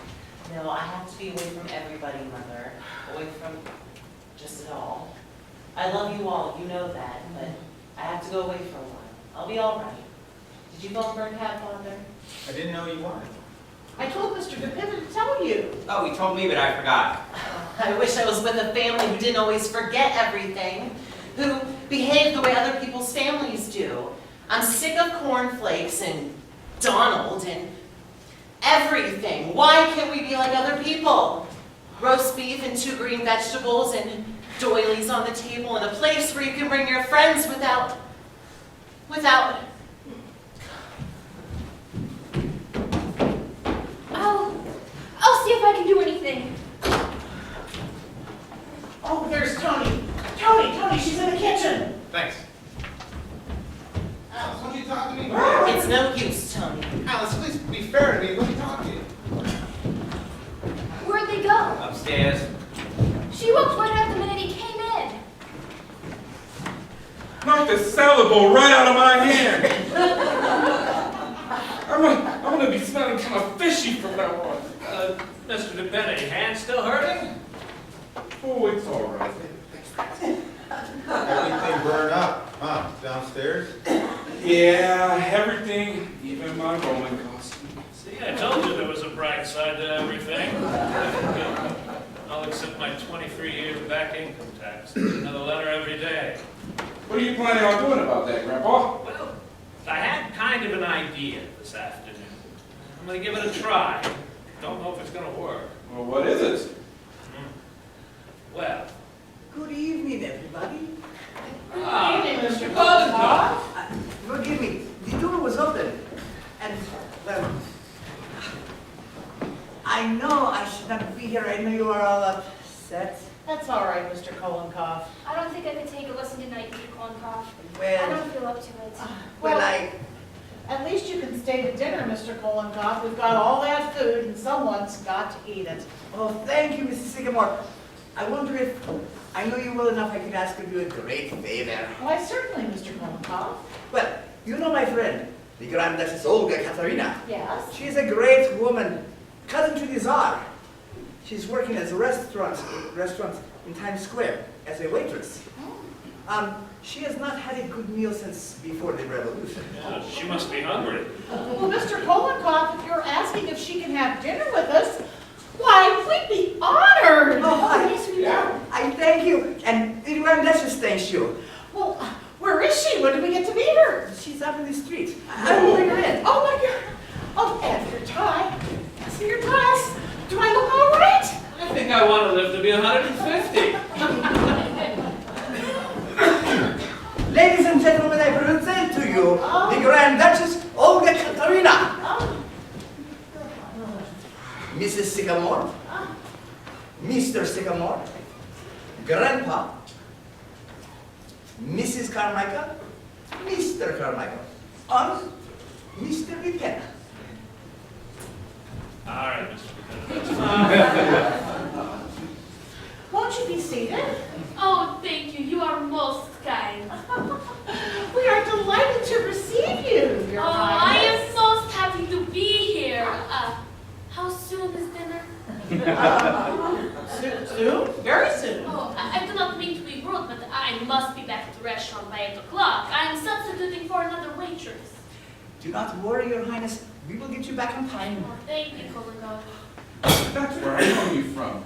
No, I have to be away from everybody, Mother. Away from just it all. I love you all, you know that, but I have to go away for a while. I'll be all right. Did you phone Bernhard, Father? I didn't know you wanted. I told Mr. DePiven to tell you. Oh, he told me, but I forgot. I wish I was with a family who didn't always forget everything, who behaved the way other people's families do. I'm sick of cornflakes and Donald and everything. Why can't we be like other people? Roast beef and 2 green vegetables and doilies on the table and a place where you can bring your friends without... I'll see if I can do anything. Oh, there's Tony. Tony, she's in the kitchen. Thanks. Alice, why don't you talk to me? It's no use, Tony. Alice, please be fair to me. Let me talk to you. Where'd they go? Upstairs. She walked right out the minute he came in. Knocked the salad bowl right out of my hand. I'm gonna be smelling kind of fishy from now on. Mr. DePenny, hand still hurting? Oh, it's all right. Everything burned up, huh, downstairs? Yeah, everything, even my Roman costume. See, I told you there was a bright side to everything. I'll accept my 23 years back income tax. Another letter every day. What are you planning on doing about that, Grandpa? Well, I had kind of an idea this afternoon. I'm going to give it a try. Don't know if it's going to work. Well, what is it? Well. Good evening, everybody. Good evening, Mr. Colencoff. Forgive me, the door was open. And, well, I know I should not be here. I know you are all upset. That's all right, Mr. Kolenkoff. I don't think I could take a lesson tonight, Mr. Kolenkoff. I Well, don't feel up to it. well, At least you can stay to dinner, Mr. Kolenkoff. We've got all that food, and someone's got to eat it. oh, thank you, Mrs. Sycamore. I wonder if I know you well enough I could ask of you a great favor. Why, certainly, Mr. Kolenkoff. Well, you know my friend, the Grand Duchess Olga Katarina. Yes. She's a great woman, cousin to the Tsar. She's working as a restaurant in Times Square as a waitress. She has not had a good meal since before the revolution. Yeah, she must be hungry. Well, Mr. Kolenkoff, if you're asking if she can have dinner with us, why, we'd be honored. Yes, we will. I thank you, and the Grand Duchess thanks you. Well, where is she? When do we get to meet her? She's out in the street. I will bring her in. Oh, my God. Oh, and your tie. I see your dress. Do I look all right? I think I want to live to be 150. Ladies and gentlemen, I present to you the Grand Duchess Olga Katarina. Mrs. Sycamore, Mr. Sycamore, Grandpa, Mrs. Carmichael, Mr. Carmichael, and Mr. DePenna. All right, Mr. DePenny. Won't you be seated? Oh, thank you. You are most kind. We are delighted to receive you, Your Oh, I Highness. am most happy to be here. How soon is dinner? Soon? Very soon. Oh, I do not mean to be rude, but I must be back at the restaurant by 8 o'clock. I am substituting for another waitress. Do not worry, Your Highness. We will get you back on time. Oh, thank you, Kolenkoff. That's where I know you from.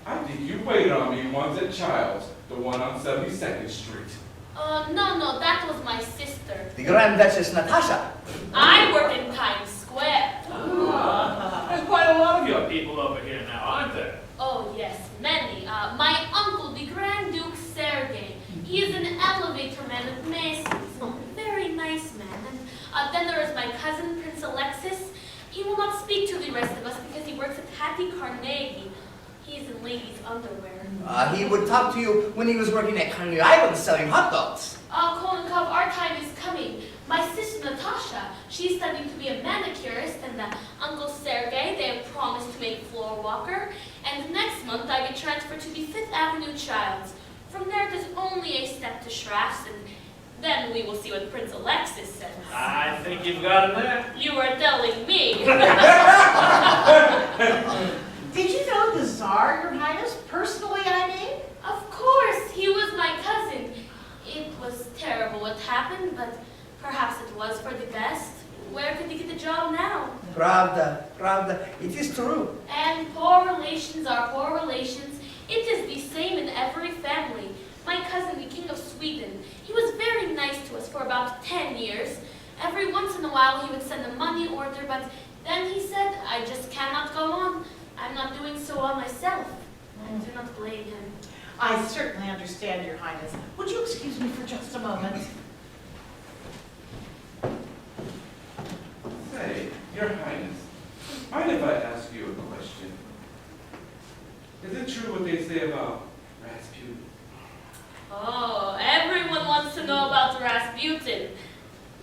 I think you waited on me once at Child's, the one on 72nd Street. No, that was my sister. The Grand Duchess Natasha. I work in Times Square. There's quite a lot of your people over here now, aren't there? Oh, yes, many. My uncle, the Grand Duke Sergei, he is an elevator man at Macy's. Oh, very nice man. And then there is my cousin, Prince Alexis. He will not speak to the rest of us because he works at Hattie Carnegie. He is in ladies' underwear. He would talk to you when he was working at Coney Island selling hot dogs. Kolnikov, our time is coming. My sister Natasha, she's studying to be a manicurist, and Uncle Sergey, they have promised to make floor walker. And next month I get transferred to the Fifth Avenue Childs. From there, there's only a step to Shraff's, and then we will see what Prince Alexis says. I think you've got him there. You are telling me. Did you know the Tsar, Your Highness? Personally, I mean? Of course, he was my cousin. It was terrible what happened, but perhaps it was for the best. Where could he get the job now? Pravda, Pravda, it is true. And poor relations are poor relations. It is the same in every family. My cousin, the King of Sweden, he was very nice to us for about 10 years. Every once in a while he would send a money order, but then he said, I just cannot go on. I'm not doing so well myself. I do not blame him. I certainly understand, Your Highness. Would you excuse me for just a moment? Say, Your Highness, mind if I ask you a question? Is it true what they say about Rasputin? Oh, everyone wants to know about Rasputin.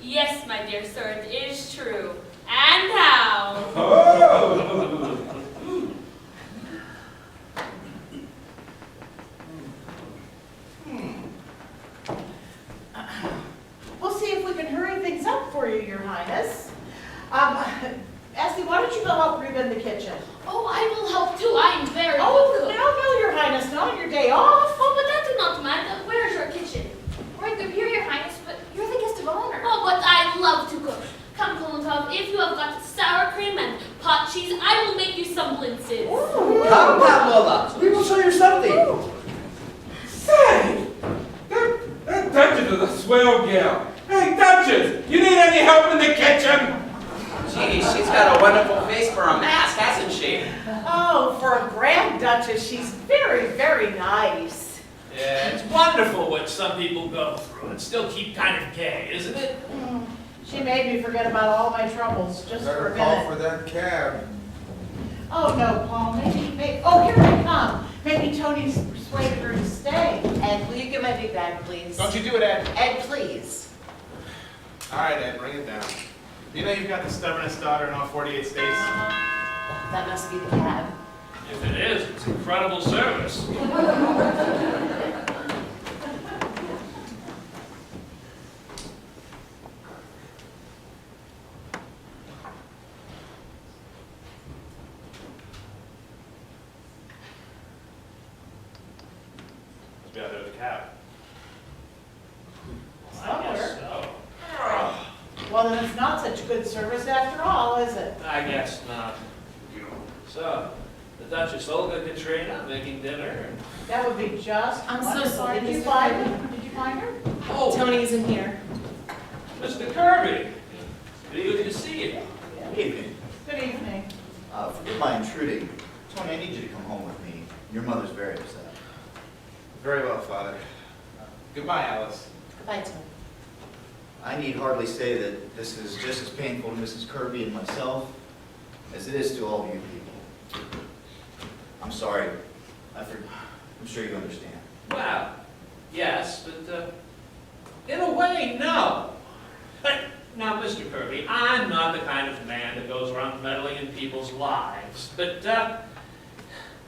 Yes, my dear sir, it is true. And how? Oh! We'll see if we can hurry things up for you, Your Highness. Essie, why don't you go help Reba in the kitchen? Oh, I will help too. I am very Oh, good cook. no, Your Highness, not on your day off. Oh, but that do not matter. Where's your kitchen? Right through here, Your Highness, but you're the guest of honor. Oh, but I love to cook. Come, Kolnikov, if you have got sour cream and pot cheese, I will make you some blintzes. Come, Pavlova, we will show you something. Say, that Duchess is a swell gal. Hey, Duchess, you need any help in the kitchen? Gee, she's got a wonderful face for a mask, hasn't she? Oh, for a Grand Duchess, she's very, very nice. Yeah, it's wonderful what some people go through and still keep kind of gay, isn't it? She made me forget about all my troubles just for a Better call minute. for that cab. Oh, no, Paul, maybe, oh, here they come. Maybe Tony's persuaded her to stay. Ed, will you get my big bag, please? Don't you do it, Ed. Ed, please. All right, Ed, bring it down. You know you've got the stubbornest daughter in all 48 states? That must be the cab. If it is, it's incredible service. Must be out there with the cab. I guess so. Well, then it's not such good service after all, is it? I guess not. So, the Duchess Olga Katrina making dinner. That would be just I'm so wonderful. sorry, Did you Mr. find Kirby. her? Did you find her? Oh, Tony isn't here. Mr. Kirby. Good to see you. Good evening. Good evening. Forgive my intruding. Tony, I need you to come home with me. Your mother's very upset. Very well, Father. Goodbye, Alice. Goodbye, Tony. I need hardly say that this is just as painful to Mrs. Kirby and myself as it is to all of you people. I'm sorry. I'm sure you understand. Well, yes, but in a way, no. Now, Mr. Kirby, I'm not the kind of man that goes around meddling in people's lives, but,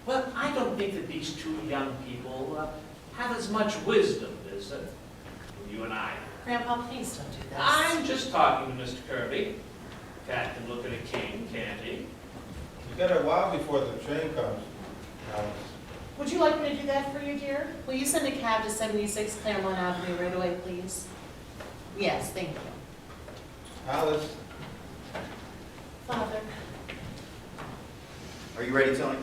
well, I don't think that these two young people have as much wisdom as you and I. Grandpa, please don't do this. I'm just talking to Mr. Kirby. Cat can look at a king, can't he? You got a while before the train comes, Alice. Would you like me to do that for you, dear? Will you send a cab to 76 Claremont Avenue right away, please? Yes, thank you. Alice, Father. Are you ready, Tony?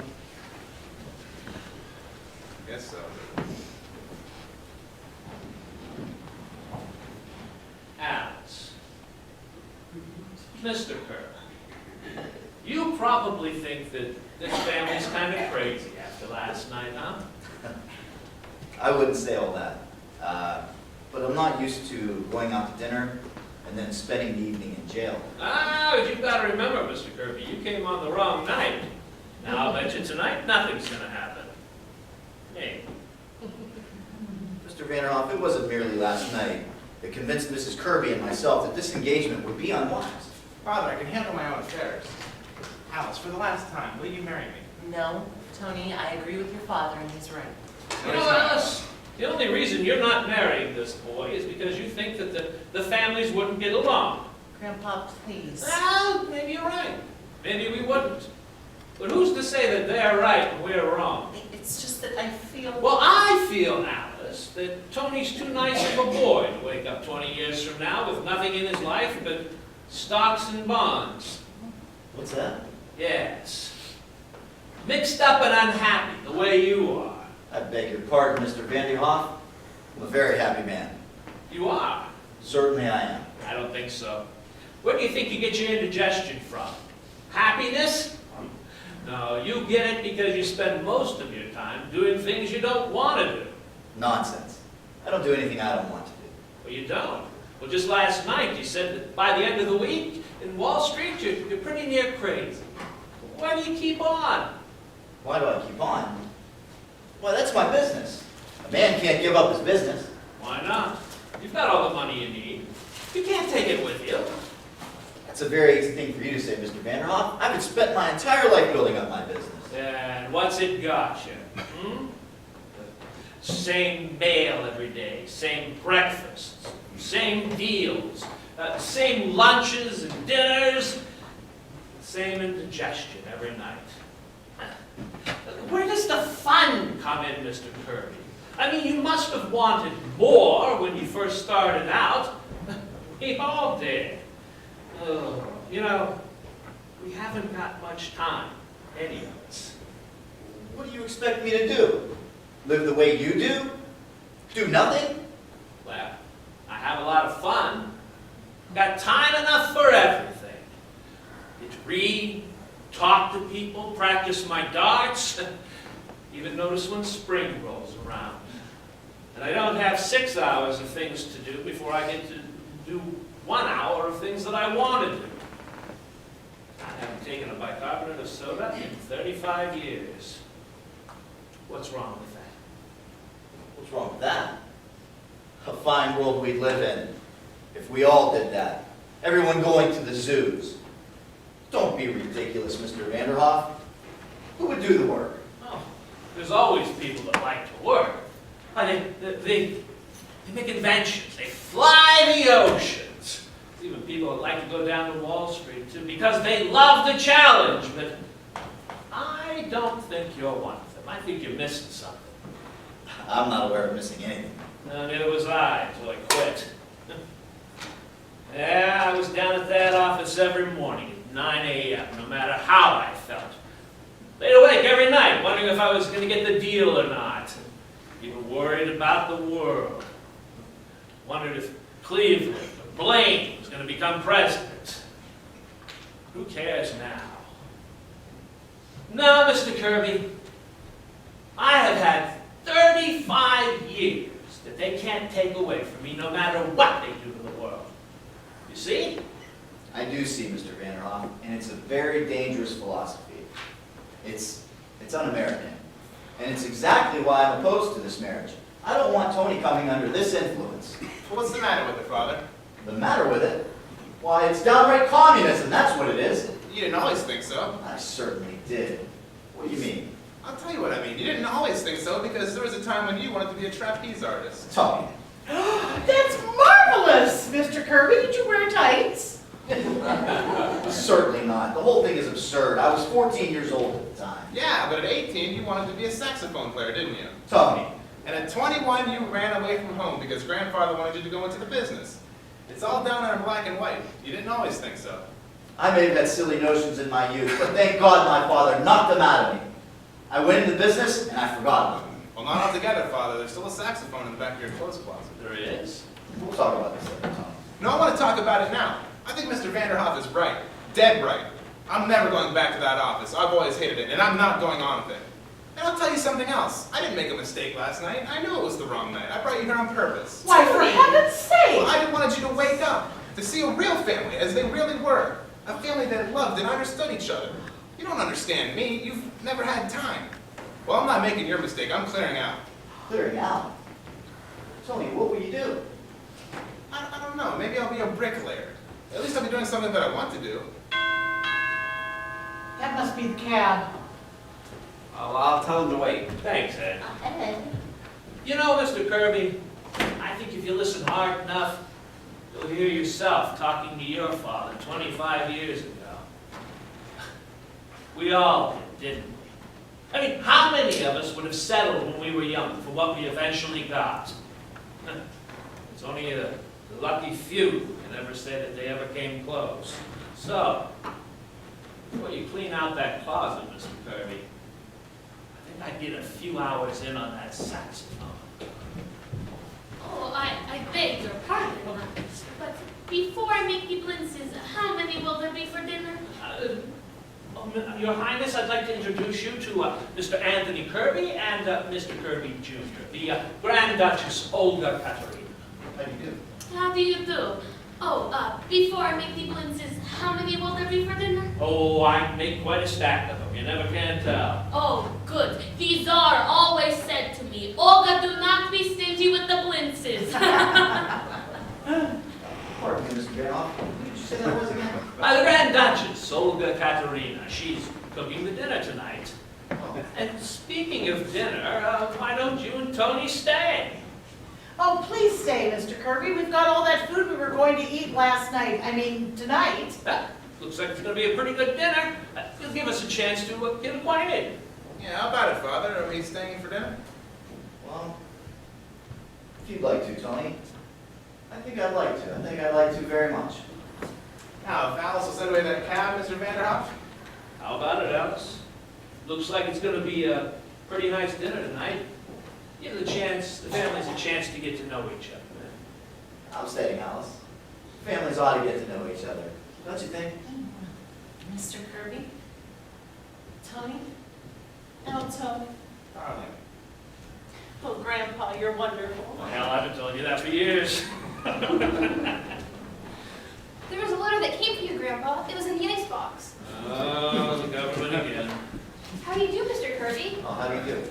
Guess so. Alice. Mr. Kirby. You probably think that this family's kind of crazy after last night, huh? I wouldn't say all that. But I'm not used to going out to dinner and then spending the evening in jail. Ah, but you've got to remember, Mr. Kirby, you came on the wrong night. Now, I'll bet you tonight nothing's going to happen. Vanderhoff, it wasn't merely last night that convinced Mrs. Kirby and myself that this engagement would be unwise. Father, I can handle my own affairs. Alice, for the last time, will you marry me? No, Tony, I agree with your father and he's right. You know, Alice, the only reason you're not marrying this boy is because you think that the families wouldn't get along. Grandpa, please. Well, maybe you're right. Maybe we wouldn't. But who's to say that they're right and we're wrong? It's just that I feel... Well, I feel, Alice, that Tony's too nice of a boy to wake up 20 years from now with nothing in his life but stocks and bonds. What's that? Yes. Mixed up and unhappy, the way you are. I beg your pardon, Mr. Vanderhoff. I'm a very happy man. You are? Certainly I am. I don't think so. Where do you think you get your indigestion from? Happiness? No, you get it because you spend most of your time doing things you don't want to do. Nonsense. I don't do anything I don't want to do. Well, you don't. Well, just last night you said that by the end of the week in Wall Street you're pretty near crazy. Why do you keep on? Why do I keep on? Well, that's my business. A man can't give up his business. Why not? You've got all the money you need. You can't take it with you. That's a very easy thing for you to say, Mr. Vanderhoff. I've spent my entire life building up my business. And what's it got you? Hmm? Same mail every day, same breakfasts, same deals, same lunches and dinners, same indigestion every night. Where does the fun come in, Mr. Kirby? I mean, you must have wanted more when you first started out. We all did. Oh, you know, we haven't got much time, any of us. What do you expect me to do? Live the way you do? Do nothing? Well, I have a lot of fun. Got time enough for everything. Get to read, talk to people, practice my darts, even notice when spring rolls around. And I don't have 6 hours of things to do before I get to do 1 hour of things that I want to do. I haven't taken a bicarbonate of soda in 35 years. What's wrong with that? What's wrong with that? A fine world we'd live in if we all did that. Everyone going to the zoos. Don't be ridiculous, Mr. Vanderhoff. Who would do the work? Oh, there's always people that like to work. They make inventions. They fly the oceans. There's even people that like to go down to Wall Street too because they love the challenge. But I don't think you're one of them. I think you're missing something. I'm not aware of missing anything. No, neither was I until I quit. Yeah, I was down at that office every morning at 9 a.m., no matter how I felt. Laid awake every night, wondering if I was going to get the deal or not. Even worried about the world. Wondered if Cleveland or Blaine was going to become president. Who cares now? No, Mr. Kirby. I have had 35 years that they can't take away from me no matter what they do to the world. You see? I do see, Mr. Vanderhoff, and it's a very dangerous philosophy. It's un-American. And it's exactly why I'm opposed to this marriage. I don't want Tony coming under this influence. Well, what's the matter with it, Father? The matter with it? Why, it's downright communism, that's what it is. You didn't always think so. I certainly did. What do you mean? I'll tell you what I mean. You didn't always think so because there was a time when you wanted to be a trapeze artist. Tony. That's marvelous, Mr. Kirby. Did you wear tights? Certainly not. The whole thing is absurd. I was 14 years old at the time. Yeah, but at 18 you wanted to be a saxophone player, didn't you? Tony. And at 21 you ran away from home because grandfather wanted you to go into the business. It's all down there in black and white. You didn't always think so. I may have had silly notions in my youth, but thank God my father knocked them out of me. I went into business and I forgot them. Well, not altogether, Father. There's still a saxophone in the back of your clothes closet. There is. We'll talk about this later, Tony. No, I want to talk about it now. I think Mr. Vanderhoff is right. Dead right. I'm never going back to that office. I've always hated it, and I'm not going on with it. And I'll tell you something else. I didn't make a mistake last night. I knew it was the wrong night. I brought you here on purpose. Why, for heaven's sake! Well, I wanted you to wake up, to see a real family as they really were. A family that loved and understood each other. You don't understand me. You've never had time. Well, I'm not making your mistake. I'm clearing out. Clearing out? Tony, what will you do? I don't know. Maybe I'll be a bricklayer. At least I'll be doing something that I want to do. That must be the cab. Oh, I'll tell him to wait. Thanks, Ed. Ed? You know, Mr. Kirby, I think if you listen hard enough, you'll hear yourself talking to your father 25 years ago. We all did, didn't we? I mean, how many of us would have settled when we were young for what we eventually got? It's only the lucky few who can ever say that they ever came close. So, before you clean out that closet, Mr. Kirby, I think I'd get a few hours in on that saxophone. Oh, I beg your pardon, but before I make the blintzes, how many will there be for dinner? Your Highness, I'd like to introduce you to Mr. Anthony Kirby and Mr. Kirby Jr., the Grand Duchess Olga Katerina. How do you do? How do you do? Oh, before I make the blintzes, how many will there be for dinner? Oh, I make quite a stack of them. You never can tell. Oh, good. The Tsar always said to me, Olga, do not be stingy with the blintzes. Pardon me, Mr. Ganoff. Did you say that was again? The Grand Duchess Olga Katerina. She's cooking the dinner tonight. Oh. And speaking of dinner, why don't you and Tony stay? Oh, please stay, Mr. Kirby. We've got all that food we were going to eat last night. I mean, tonight. Looks like it's going to be a pretty good dinner. It'll give us a chance to get acquainted. Yeah, how about it, Father? Are we staying for dinner? Well, if you'd like to, Tony. I think I'd like to. I think I'd like to very much. Now, if Alice will send away that cab, Mr. Vanderhoff? How about it, Alice? Looks like it's going to be a pretty nice dinner tonight. Give the families a chance to get to know each other. I'm staying, Alice. Families ought to get to know each other. Don't you think? Mr. Kirby? Tony? Oh, Tony. Darling. Oh, Grandpa, you're wonderful. Well, hell, I've been telling you that for years. There was a letter that came for you, Grandpa. It was in the icebox. Oh, the government again. How do you do, Mr. Kirby? Oh, how do you do?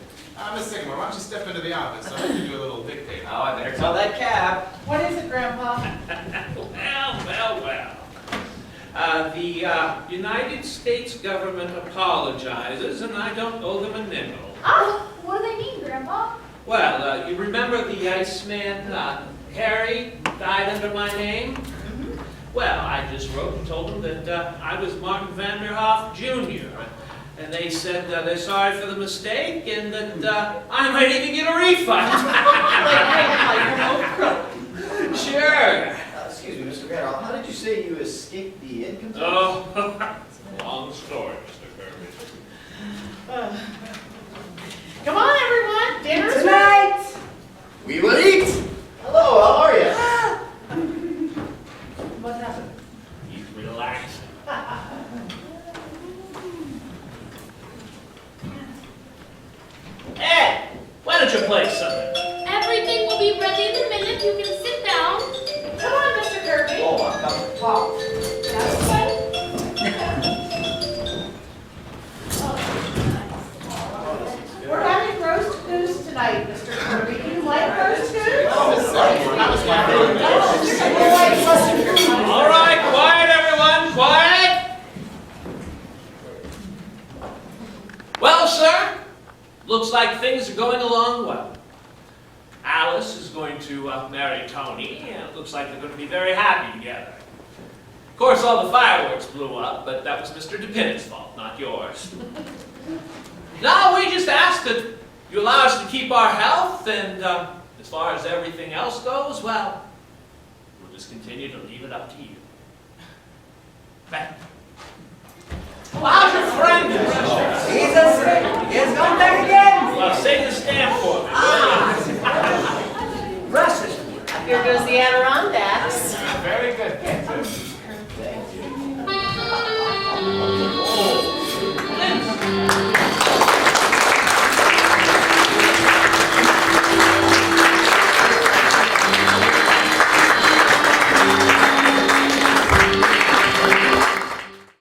Miss Singmore, why don't you step into the office? I'll give you a little dictate. Oh, I better tell that cab. What is it, Grandpa? Well. The United States government apologizes, and I don't owe them a nickel. Oh, what do they mean, Grandpa? Well, you remember the Iceman, Harry, died under my name? Well, I just wrote and told them that I was Martin Vanderhoff Jr., and they said they're sorry for the mistake and that I might even get a refund. Sure. Excuse me, Mr. Ganoff. How did you say you escaped the income tax? Oh, long story, Mr. Kirby. Come on, everyone. Dinner's Tonight! We will eat! Hello, how are you? What happened? He's relaxing. Ed, why don't you play something? Everything will be ready in a minute. You can sit down. Come on, Mr. Kirby. Oh, I'm coming. Oh, that's right. We're having roast goose tonight, Mr. Kirby. Do you like roast goose? Oh, Miss Singmore, that was my favorite dish. All right, quiet, everyone, quiet. Well, sir, looks like things are going along well. Alice is going to marry Tony, and it looks like they're going to be very happy together. Of course, all the fireworks blew up, but that was Mr. DePin's fault, not yours. No, we just ask that you allow us to keep our health, and as far as everything else goes, well, we'll just continue to leave it up to you. Back. Well, how's your friend? Jesus, he has gone back again. Well, say the stamp for me. Russes. Here goes the Adirondacks. Very good.